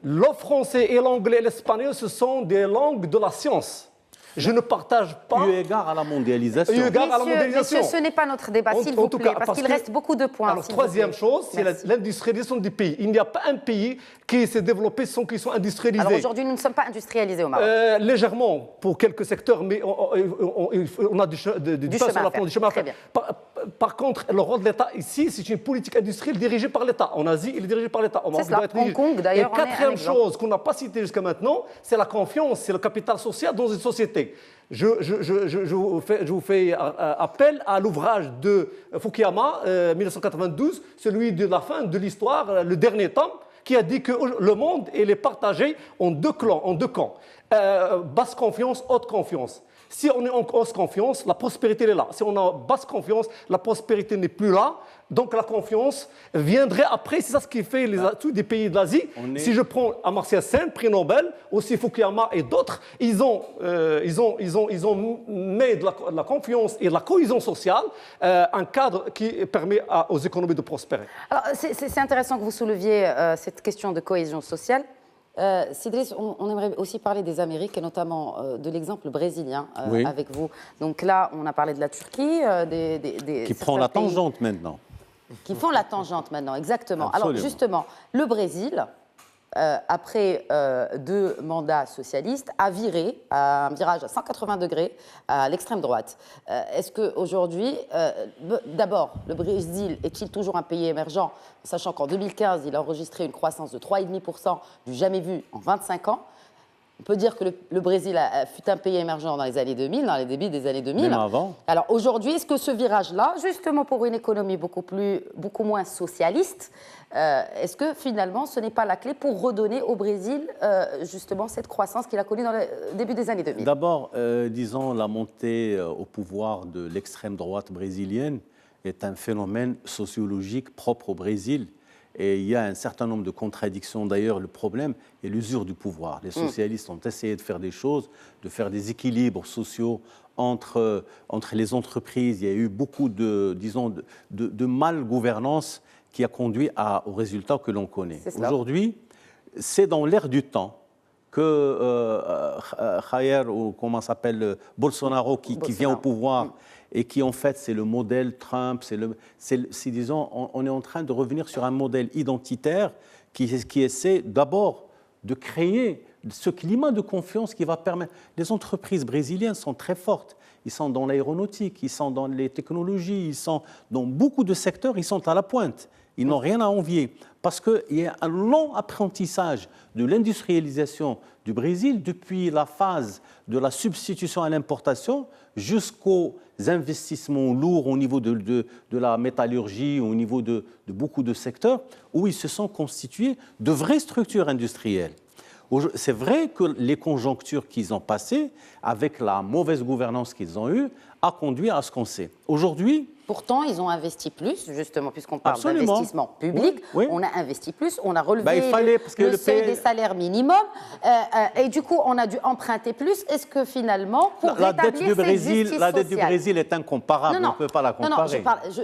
Le français et l'anglais et l'espagnol, ce sont des langues de la science. Je ne partage pas. Eu égard à la mondialisation. Eu égard à la mondialisation. Messieurs, ce n'est pas notre débat, s'il En vous tout plaît, cas, parce qu'il reste beaucoup de points. Alors, s'il vous troisième plaît. chose, c'est Merci. l'industrialisation du pays. Il n'y a pas un pays qui s'est développé sans qu'ils soient industrialisés. Alors aujourd'hui, nous ne sommes pas industrialisés au Maroc. Légèrement, pour quelques secteurs, mais on a du chemin chemin sur à la faire. du chemin à Très faire. bien. Par contre, le rôle de l'État ici, c'est une politique industrielle dirigée par l'État. En Asie, il est dirigé par l'État. Au Maroc, C'est il doit cela. être dirigé. Hong Kong, d'ailleurs, Et en est un quatrième exemple. chose qu'on n'a pas citée jusqu'à maintenant, c'est la confiance, c'est le capital social dans une société. Je vous fais appel à l'ouvrage de Fukuyama, 1992, celui de la fin de l'histoire, le dernier temps, qui a dit que le monde il est partagé en deux clans, en deux camps. Basse confiance, haute confiance. Si on est en haute confiance, la prospérité elle est là. Si on a basse confiance, la prospérité n'est plus là. Donc la confiance viendrait après. C'est ça ce qui fait tous les pays de l'Asie. Si je prends Amartya Sen, prix Nobel, aussi Fukuyama et d'autres, ils ont mis de la confiance et de la cohésion sociale, un cadre qui permet aux économies de prospérer. Alors, c'est intéressant que vous souleviez cette question de cohésion sociale. Sidris, on aimerait aussi parler des Amériques et notamment de l'exemple brésilien Oui. avec vous. Donc là, on a parlé de la Turquie, Qui prend la tangente maintenant. Qui font la tangente maintenant, exactement. Absolument. Alors justement, le Brésil, après 2 mandats socialistes, a viré à un virage à 180 degrés à l'extrême droite. Est-ce qu'aujourd'hui, d'abord, le Brésil est-il toujours un pays émergent, sachant qu'en 2015, il a enregistré une croissance de 3,5% du jamais vu en 25 ans? On peut dire que le Brésil fut un pays émergent dans les années 2000, dans les débuts des années 2000. Même avant. Alors aujourd'hui, est-ce que ce virage-là, justement pour une économie beaucoup moins socialiste, est-ce que finalement ce n'est pas la clé pour redonner au Brésil justement cette croissance qu'il a connue dans le début des années 2000? D'abord, disons, la montée au pouvoir de l'extrême droite brésilienne est un phénomène sociologique propre au Brésil. Et il y a un certain nombre de contradictions. D'ailleurs, le problème est l'usure du pouvoir. Les socialistes ont essayé de faire des choses, de faire des équilibres sociaux entre les entreprises. Il y a eu beaucoup de mal-gouvernance qui a conduit au résultat que l'on connaît. Aujourd'hui, c'est dans l'air du temps que Jair, ou comment s'appelle, Bolsonaro, qui vient au pouvoir et qui en fait c'est le modèle Trump, disons, on est en train de revenir sur un modèle identitaire qui essaie d'abord de créer ce climat de confiance qui va permettre. Les entreprises brésiliennes sont très fortes. Ils sont dans l'aéronautique, ils sont dans les technologies, ils sont dans beaucoup de secteurs, ils sont à la pointe. Ils n'ont rien à envier parce qu'il y a un long apprentissage de l'industrialisation du Brésil depuis la phase de la substitution à l'importation jusqu'aux investissements lourds au niveau de la métallurgie, au niveau de beaucoup de secteurs où ils se sont constitués de vraies structures industrielles. C'est vrai que les conjonctures qu'ils ont passées, avec la mauvaise gouvernance qu'ils ont eue, a conduit à ce qu'on sait. Aujourd'hui, pourtant, ils ont investi plus, justement, puisqu'on parle Absolument. d'investissement public. Oui. On a investi plus, on a relevé le seuil des salaires minimum, et du coup, on a dû emprunter plus. Est-ce que finalement, pour rétablir cette justice la dette du sociale- Brésil est incomparable, Non, on ne peut pas la comparer. Non,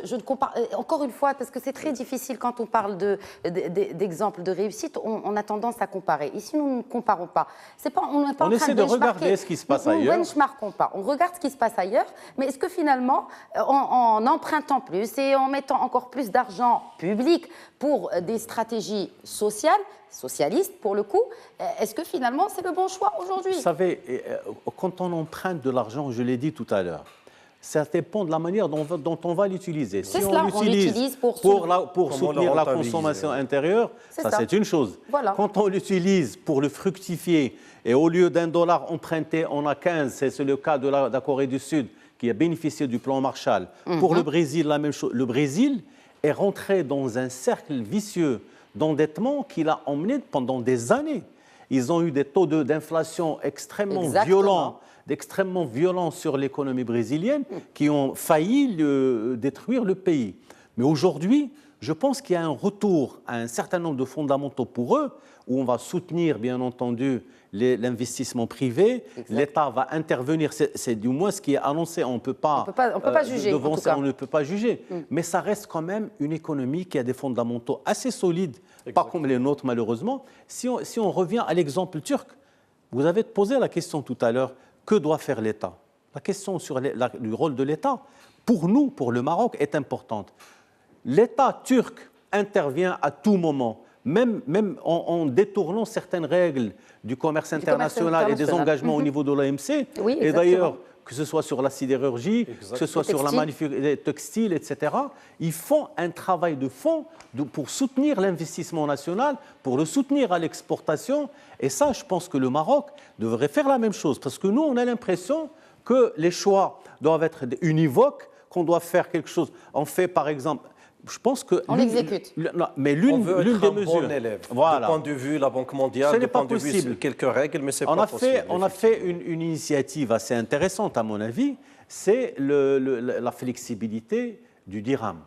je ne compare. Encore une fois, parce que c'est très difficile quand on parle d'exemples de réussite, on a tendance à comparer. Ici, nous ne comparons pas. On n'est pas en train essaie de regarder ce qui se passe ailleurs. Nous ne benchmarkons pas. On regarde ce qui se passe ailleurs, mais est-ce que finalement, en empruntant plus et en mettant encore plus d'argent public pour des stratégies socialistes pour le coup, est-ce que finalement c'est le bon choix aujourd'hui? Vous savez, quand on emprunte de l'argent, je l'ai dit tout à l'heure, ça dépend de la manière dont on va l'utiliser. Si on l'utilise pour soutenir la consommation intérieure, ça c'est une chose. Voilà. Quand on l'utilise pour le fructifier et au lieu d'1$ emprunté, on a 15, c'est le cas de la Corée du Sud, qui a bénéficié du plan Marshall. Pour le Brésil, la même chose. Le Brésil est rentré dans un cercle vicieux d'endettement qu'il a emmené pendant des années. Ils ont eu des taux d'inflation extrêmement violents sur l'économie brésilienne qui ont failli détruire le pays. Mais aujourd'hui, je pense qu'il y a un retour à un certain nombre de fondamentaux pour eux, où on va soutenir, bien entendu, l'investissement privé. L'État va intervenir, c'est du moins ce qui est annoncé. On ne peut pas juger, en tout cas. On ne peut pas juger. Mais ça reste quand même une économie qui a des fondamentaux assez solides, pas comme les nôtres malheureusement. Si on revient à l'exemple turc, vous avez posé la question tout à l'heure, que doit faire l'État? La question sur le rôle de l'État, pour nous, pour le Maroc, est importante. L'État turc intervient à tout moment, même en détournant certaines règles du commerce international et des engagements au niveau de l'OMC. Oui, et d'ailleurs, que ce soit sur la sidérurgie, que ce soit sur la manufacture textile, etc., ils font un travail de fond pour soutenir l'investissement national, pour le soutenir à l'exportation. Et ça, je pense que le Maroc devrait faire la même chose. Parce que nous, on a l'impression que les choix doivent être univoques, qu'on doit faire quelque chose. On fait, par exemple... Je pense que on l'exécute. Mais l'une des mesures. Bon élève. Voilà. Du point de vue la Banque mondiale, du point de vue quelques règles, mais c'est pas possible. On a fait une initiative assez intéressante, à mon avis, c'est la flexibilité du dirham.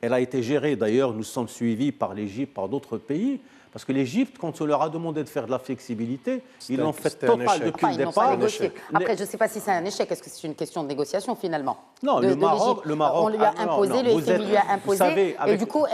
Elle a été gérée, d'ailleurs, nous sommes suivis par l'Égypte, par d'autres pays, parce que l'Égypte, quand on leur a demandé de faire de la flexibilité, ils l'ont fait total depuis le départ. Après, je ne sais pas si c'est un échec. Est-ce que c'est une question de négociation, finalement? Non, le Maroc... On lui a imposé, le FMI lui a imposé, et du coup,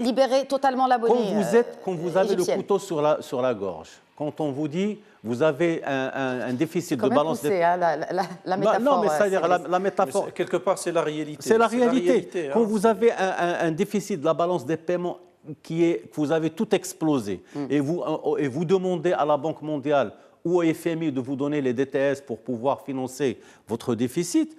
libérer totalement la monnaie Quand vous avez le couteau sur la gorge, quand on vous dit, vous avez un déficit de balance... C'est la métaphore. Non, mais c'est-à-dire la métaphore... Mais quelque part, c'est la réalité. C'est la réalité. Quand vous avez un déficit de la balance des paiements que vous avez tout explosé et vous demandez à la Banque mondiale ou au FMI de vous donner les DTS pour pouvoir financer votre déficit,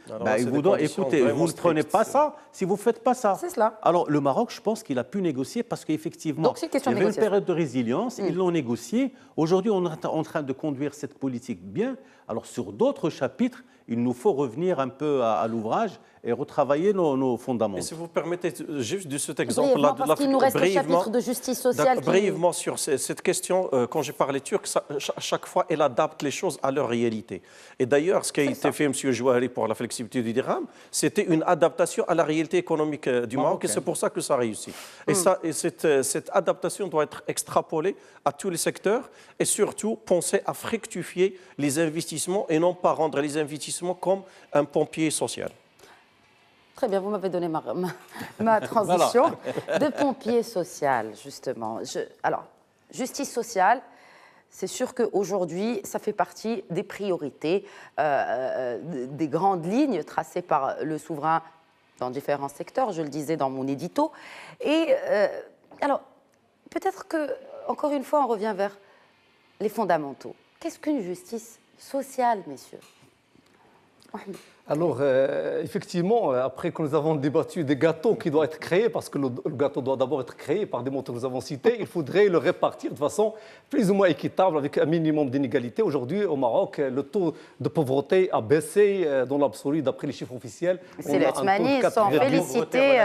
écoutez, vous ne prenez pas ça si vous ne faites pas ça. C'est cela. Alors, le Maroc, je pense qu'il a pu négocier parce qu'effectivement, il y avait une période de résilience, ils l'ont négocié. Aujourd'hui, on est en train de conduire cette politique bien. Alors, sur d'autres chapitres, il nous faut revenir un peu à l'ouvrage et retravailler nos fondamentaux. Et si vous permettez, juste de cet exemple-là, parce qu'il nous reste le chapitre de justice sociale. Brièvement sur cette question, quand j'ai parlé turc, à chaque fois, elle adapte les choses à leur réalité. Et d'ailleurs, ce qui a été fait, M. Jouari, pour la flexibilité du dirham, c'était une adaptation à la réalité économique du Maroc, et c'est pour ça que ça réussit. Et cette adaptation doit être extrapolée à tous les secteurs, et surtout penser à fructifier les investissements et non pas rendre les investissements comme un pompier social. Très bien, vous m'avez donné ma transition de pompier social, justement. Alors, justice sociale, c'est sûr qu'aujourd'hui, ça fait partie des priorités, des grandes lignes tracées par le souverain dans différents secteurs, je le disais dans mon édito. Et alors, peut-être que, encore une fois, on revient vers les fondamentaux. Qu'est-ce qu'une justice sociale, messieurs? Alors, effectivement, après que nous avons débattu des gâteaux qui doivent être créés, parce que le gâteau doit d'abord être créé par des mots que nous avons cités, il faudrait le répartir de façon plus ou moins équitable, avec un minimum d'inégalité. Aujourd'hui, au Maroc, le taux de pauvreté a baissé dans l'absolu, d'après les chiffres officiels. C'est le Tmani, sont félicités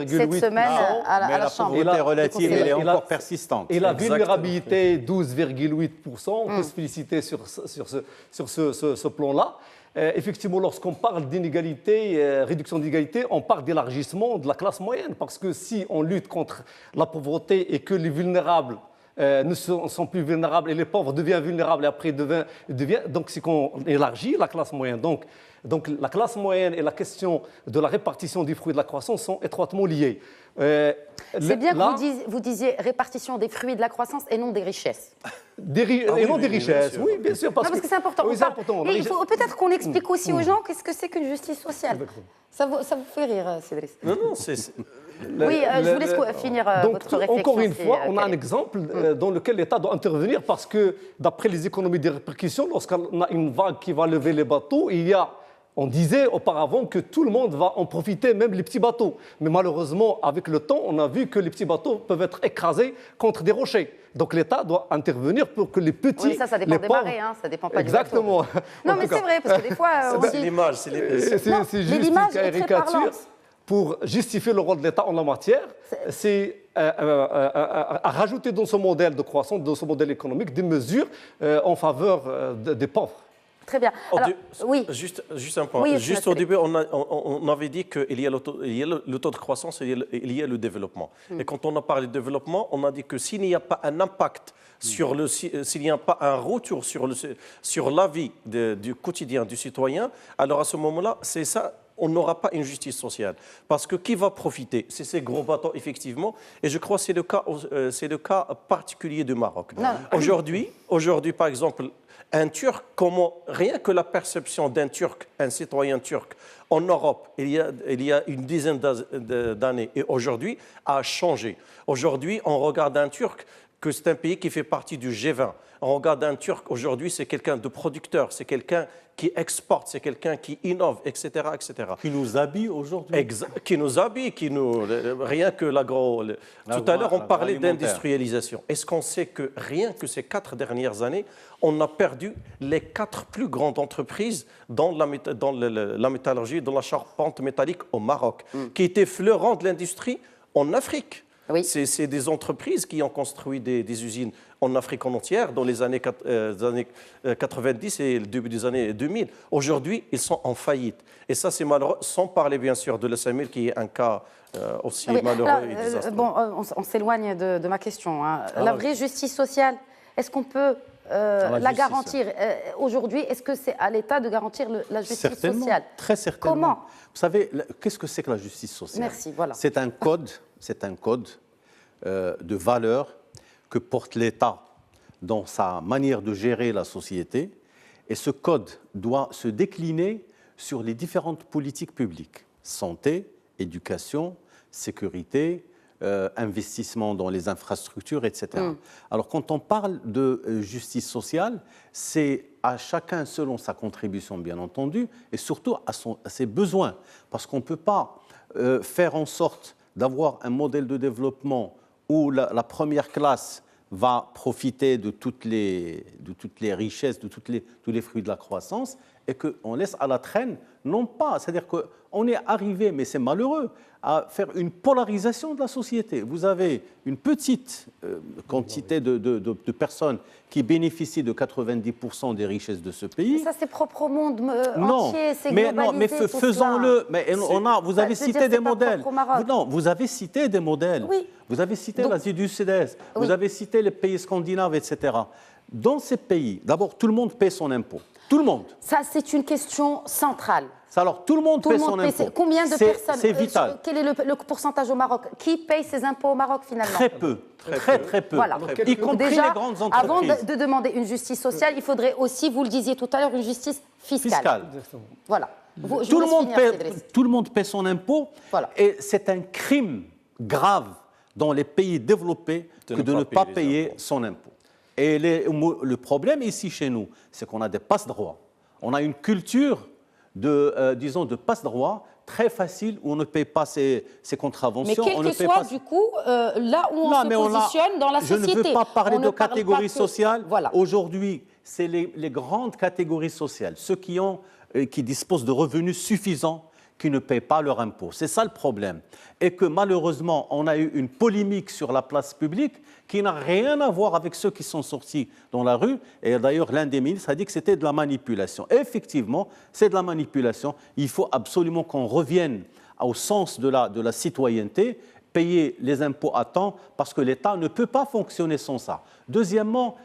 cette semaine à la Chambre. La pauvreté relative, elle est encore persistante. Et la vulnérabilité, 12,8%. On peut se féliciter sur ce plan-là. Effectivement, lorsqu'on parle d'inégalité, réduction d'inégalité, on parle d'élargissement de la classe moyenne. Parce que si on lutte contre la pauvreté et que les vulnérables ne sont plus vulnérables et les pauvres deviennent vulnérables et après donc c'est qu'on élargit la classe moyenne. Donc la classe moyenne et la question de la répartition des fruits de la croissance sont étroitement liées. C'est bien que vous disiez répartition des fruits de la croissance et non des richesses. Et non des richesses, oui, bien sûr. Parce que c'est important. Oui, c'est important. Et il faut peut-être qu'on explique aussi aux gens qu'est-ce que c'est qu'une justice sociale. Ça vous fait rire, Cédric? Non, c'est... Oui, je vous laisse finir votre réflexion. Encore une fois, on a un exemple dans lequel l'État doit intervenir parce que, d'après les économies des répercussions, lorsqu'on a une vague qui va lever les bateaux, on disait auparavant que tout le monde va en profiter, même les petits bateaux. Mais malheureusement, avec le temps, on a vu que les petits bateaux peuvent être écrasés contre des rochers. Donc l'État doit intervenir pour que les petits... Oui, ça dépend des marées, ça dépend pas exactement. Du bateau. Non, mais c'est vrai, parce que des fois... C'est l'image, c'est juste une caricature. pour justifier le rôle de l'État en la matière, c'est à rajouter dans ce modèle de croissance, dans ce modèle économique, des mesures en faveur des pauvres. Très bien. Alors, oui. Juste un point. Oui, juste au début, on avait dit qu'il y a le taux de croissance et il y a le développement. Et quand on a parlé de développement, on a dit que s'il n'y a pas un impact s'il n'y a pas un retour sur la vie du quotidien du citoyen, alors à ce moment-là, c'est ça. On n'aura pas une justice sociale. Parce que qui va profiter? C'est ces gros bateaux, effectivement. Et je crois que c'est le cas particulier du Maroc. Aujourd'hui, par exemple, un Turc, rien que la perception d'un Turc, un citoyen turc, en Europe, il y a une dizaine d'années, et aujourd'hui, a changé. Aujourd'hui, on regarde un Turc que c'est un pays qui fait partie du G20. On regarde un Turc aujourd'hui, c'est quelqu'un de producteur, c'est quelqu'un qui exporte, c'est quelqu'un qui innove, etc., etc. Qui nous habille aujourd'hui. Qui nous habille, rien que l'agro... Tout à l'heure, on parlait d'industrialisation. Est-ce qu'on sait que rien que ces 4 dernières années, on a perdu les 4 plus grandes entreprises dans la métallurgie, dans la charpente métallique au Maroc, qui étaient fleurants de l'industrie en Afrique. Oui. C'est des entreprises qui ont construit des usines en Afrique en entière dans les années 90 et le début des années 2000. Aujourd'hui, ils sont en faillite. Et ça, c'est malheureux, sans parler bien sûr de l'ESML qui est un cas aussi malheureux et désastreux. On s'éloigne de ma question. La vraie justice sociale, est-ce qu'on peut la garantir aujourd'hui? Est-ce que c'est à l'État de garantir la justice sociale? Très certainement. Comment? Vous savez, qu'est-ce que c'est que la justice sociale? Merci, voilà. C'est un code de valeurs que porte l'État dans sa manière de gérer la société. Et ce code doit se décliner sur les différentes politiques publiques. Santé, éducation, sécurité, investissement dans les infrastructures, etc. Alors, quand on parle de justice sociale, c'est à chacun selon sa contribution, bien entendu, et surtout à ses besoins. Parce qu'on ne peut pas faire en sorte d'avoir un modèle de développement où la première classe va profiter de toutes les richesses, de tous les fruits de la croissance, et qu'on laisse à la traîne, non pas, c'est-à-dire qu'on est arrivé, mais c'est malheureux, à faire une polarisation de la société. Vous avez une petite quantité de personnes qui bénéficient de 90% des richesses de ce pays. Ça, c'est propre au monde entier, c'est globalisé. Non, mais faisons-le. Mais vous avez cité des modèles. Non, vous avez cité des modèles. Oui. Vous avez cité l'Asie du Sud-Est, vous avez cité les pays scandinaves, etc. Dans ces pays, d'abord, tout le monde paie son impôt. Tout le monde. Ça, c'est une question centrale. Alors, tout le monde paie son impôt. Combien de personnes? C'est vital. Quel est le pourcentage au Maroc? Qui paye ses impôts au Maroc, finalement? Très peu. Très peu. Voilà. Y compris déjà, les grandes entreprises. Avant de demander une justice sociale, il faudrait aussi, vous le disiez tout à l'heure, une justice fiscale. Voilà. Tout le monde paie son impôt. Voilà. Et c'est un crime grave dans les pays développés que de ne pas payer son impôt. Et le problème ici chez nous, c'est qu'on a des passe-droits. On a une culture de passe-droit très facile où on ne paye pas ses contraventions. Mais quel que soit, du coup, là où on se positionne dans la société. Je ne veux pas parler de catégories sociales. Voilà. Aujourd'hui, c'est les grandes catégories sociales, ceux qui disposent de revenus suffisants, qui ne payent pas leur impôt. C'est ça le problème. Et que malheureusement, on a eu une polémique sur la place publique qui n'a rien à voir avec ceux qui sont sortis dans la rue. Et d'ailleurs, l'un des ministres a dit que c'était de la manipulation. Et effectivement, c'est de la manipulation. Il faut absolument qu'on revienne au sens de la citoyenneté, payer les impôts à temps, parce que l'État ne peut pas fonctionner sans ça. Deuxièmement,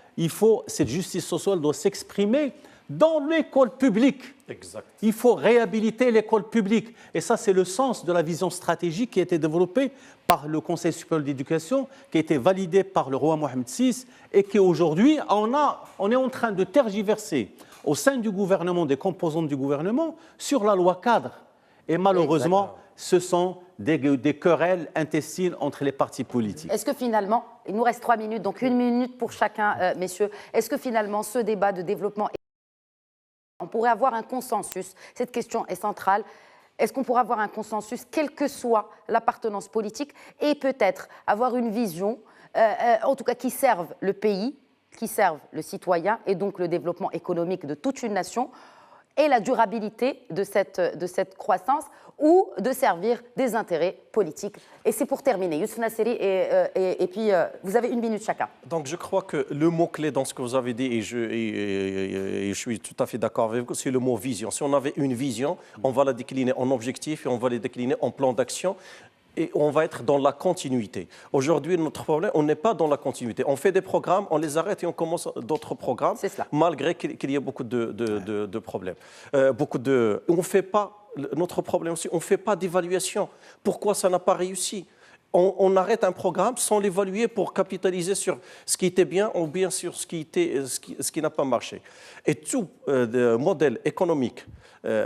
cette justice sociale doit s'exprimer dans l'école publique. Exact. Il faut réhabiliter l'école publique. Et ça, c'est le sens de la vision stratégique qui a été développée par le Conseil supérieur de l'éducation, qui a été validée par le roi Mohamed VI, et qui aujourd'hui, on est en train de tergiverser au sein du gouvernement, des composantes du gouvernement, sur la loi cadre. Et malheureusement, ce sont des querelles intestines entre les partis politiques. Est-ce que finalement, il nous reste 3 minutes, donc 1 minute pour chacun, messieurs, est-ce que finalement ce débat de développement, on pourrait avoir un consensus? Cette question est centrale. Est-ce qu'on pourrait avoir un consensus, quelle que soit l'appartenance politique, et peut-être avoir une vision, en tout cas qui serve le pays, qui serve le citoyen, et donc le développement économique de toute une nation? et la durabilité de cette croissance ou de servir des intérêts politiques. Et c'est pour terminer, Youssef Nasseri, et puis vous avez 1 minute chacun. Donc je crois que le mot-clé dans ce que vous avez dit, et je suis tout à fait d'accord avec vous, c'est le mot vision. Si on avait une vision, on va la décliner en objectif et on va les décliner en plan d'action. Et on va être dans la continuité. Aujourd'hui, notre problème, on n'est pas dans la continuité. On fait des programmes, on les arrête et on commence d'autres programmes, malgré qu'il y ait beaucoup de problèmes. On fait pas, notre problème aussi, on ne fait pas d'évaluation. Pourquoi ça n'a pas réussi ? On arrête un programme sans l'évaluer pour capitaliser sur ce qui était bien ou bien sur ce qui n'a pas marché. Et tout modèle économique,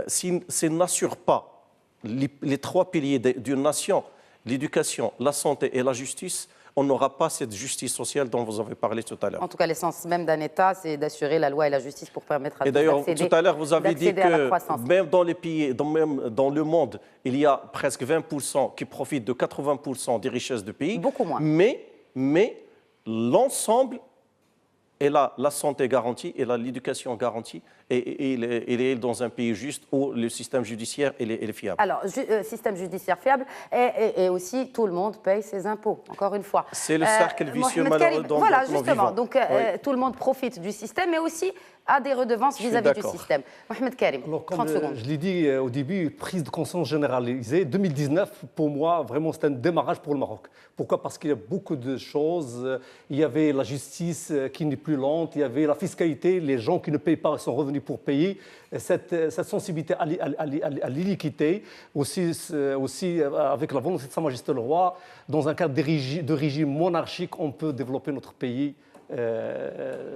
s'il n'assure pas les 3 piliers d'une nation, l'éducation, la santé et la justice, on n'aura pas cette justice sociale dont vous avez parlé tout à l'heure. En tout cas, l'essence même d'un État, c'est d'assurer la loi et la justice pour permettre à tous d'ailleurs, d'accéder tout à l'heure, vous avez dit que même dans les pays, même dans le monde, il y a presque 20% qui profitent de 80% des richesses du pays. Beaucoup moins. Mais l'ensemble, et la santé garantie, et l'éducation garantie, et il est dans un pays juste où le système judiciaire est fiable. Alors, système judiciaire fiable, et aussi tout le monde paye ses impôts, encore une fois. C'est le cercle vicieux malheureux dont voilà, nous justement, vivons. donc tout le monde profite du système, mais aussi a des redevances vis-à-vis du système. Mohamed Karim, Alors, 30 secondes. Je l'ai dit au début, prise de conscience généralisée. 2019, pour moi, vraiment, c'est un démarrage pour le Maroc. Pourquoi ? Parce qu'il y a beaucoup de choses. Il y avait la justice qui n'est plus lente, il y avait la fiscalité, les gens qui ne payent pas sont revenus pour payer. Cette sensibilité à l'illiquité, aussi avec la volonté de Sa Majesté le Roi, dans un cadre de régime monarchique, on peut développer notre pays.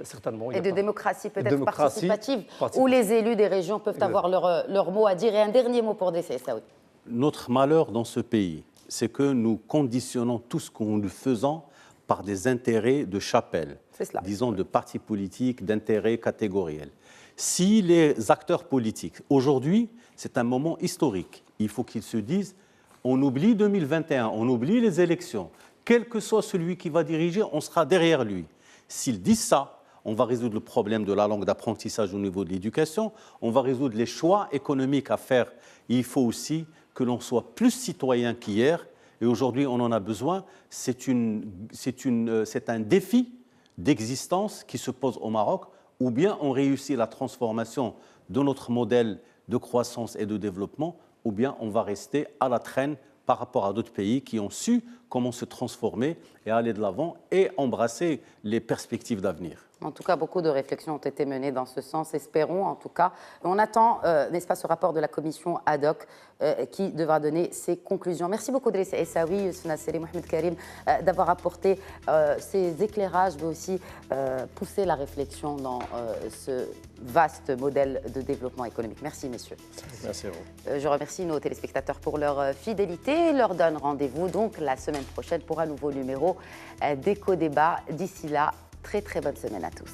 Certainement. Et de démocratie peut-être participative, où les élus des régions peuvent avoir leur mot à dire. Et un dernier mot pour DC Saoud. Notre malheur dans ce pays, c'est que nous conditionnons tout ce que nous faisons par des intérêts de chapelle, disons de partis politiques, d'intérêts catégoriels. Si les acteurs politiques, aujourd'hui, c'est un moment historique, il faut qu'ils se disent, on oublie 2021, on oublie les élections, quel que soit celui qui va diriger, on sera derrière lui. S'ils disent ça, on va résoudre le problème de la langue d'apprentissage au niveau de l'éducation, on va résoudre les choix économiques à faire. Il faut aussi que l'on soit plus citoyen qu'hier, et aujourd'hui on en a besoin. C'est un défi d'existence qui se pose au Maroc, ou bien on réussit la transformation de notre modèle de croissance et de développement, ou bien on va rester à la traîne par rapport à d'autres pays qui ont su comment se transformer et aller de l'avant et embrasser les perspectives d'avenir. En tout cas, beaucoup de réflexions ont été menées dans ce sens, espérons en tout cas. On attend, n'est-ce pas, ce rapport de la commission ad hoc qui devra donner ses conclusions. Merci beaucoup Driss Essaoui, Youssef Nasseri, Mohamed Karim d'avoir apporté ces éclairages, mais aussi poussé la réflexion dans ce vaste modèle de développement économique. Merci messieurs. Merci à vous. Je remercie nos téléspectateurs pour leur fidélité et leur donne rendez-vous donc la semaine prochaine pour un nouveau numéro d'Éco Débat. D'ici là, très très bonne semaine à tous.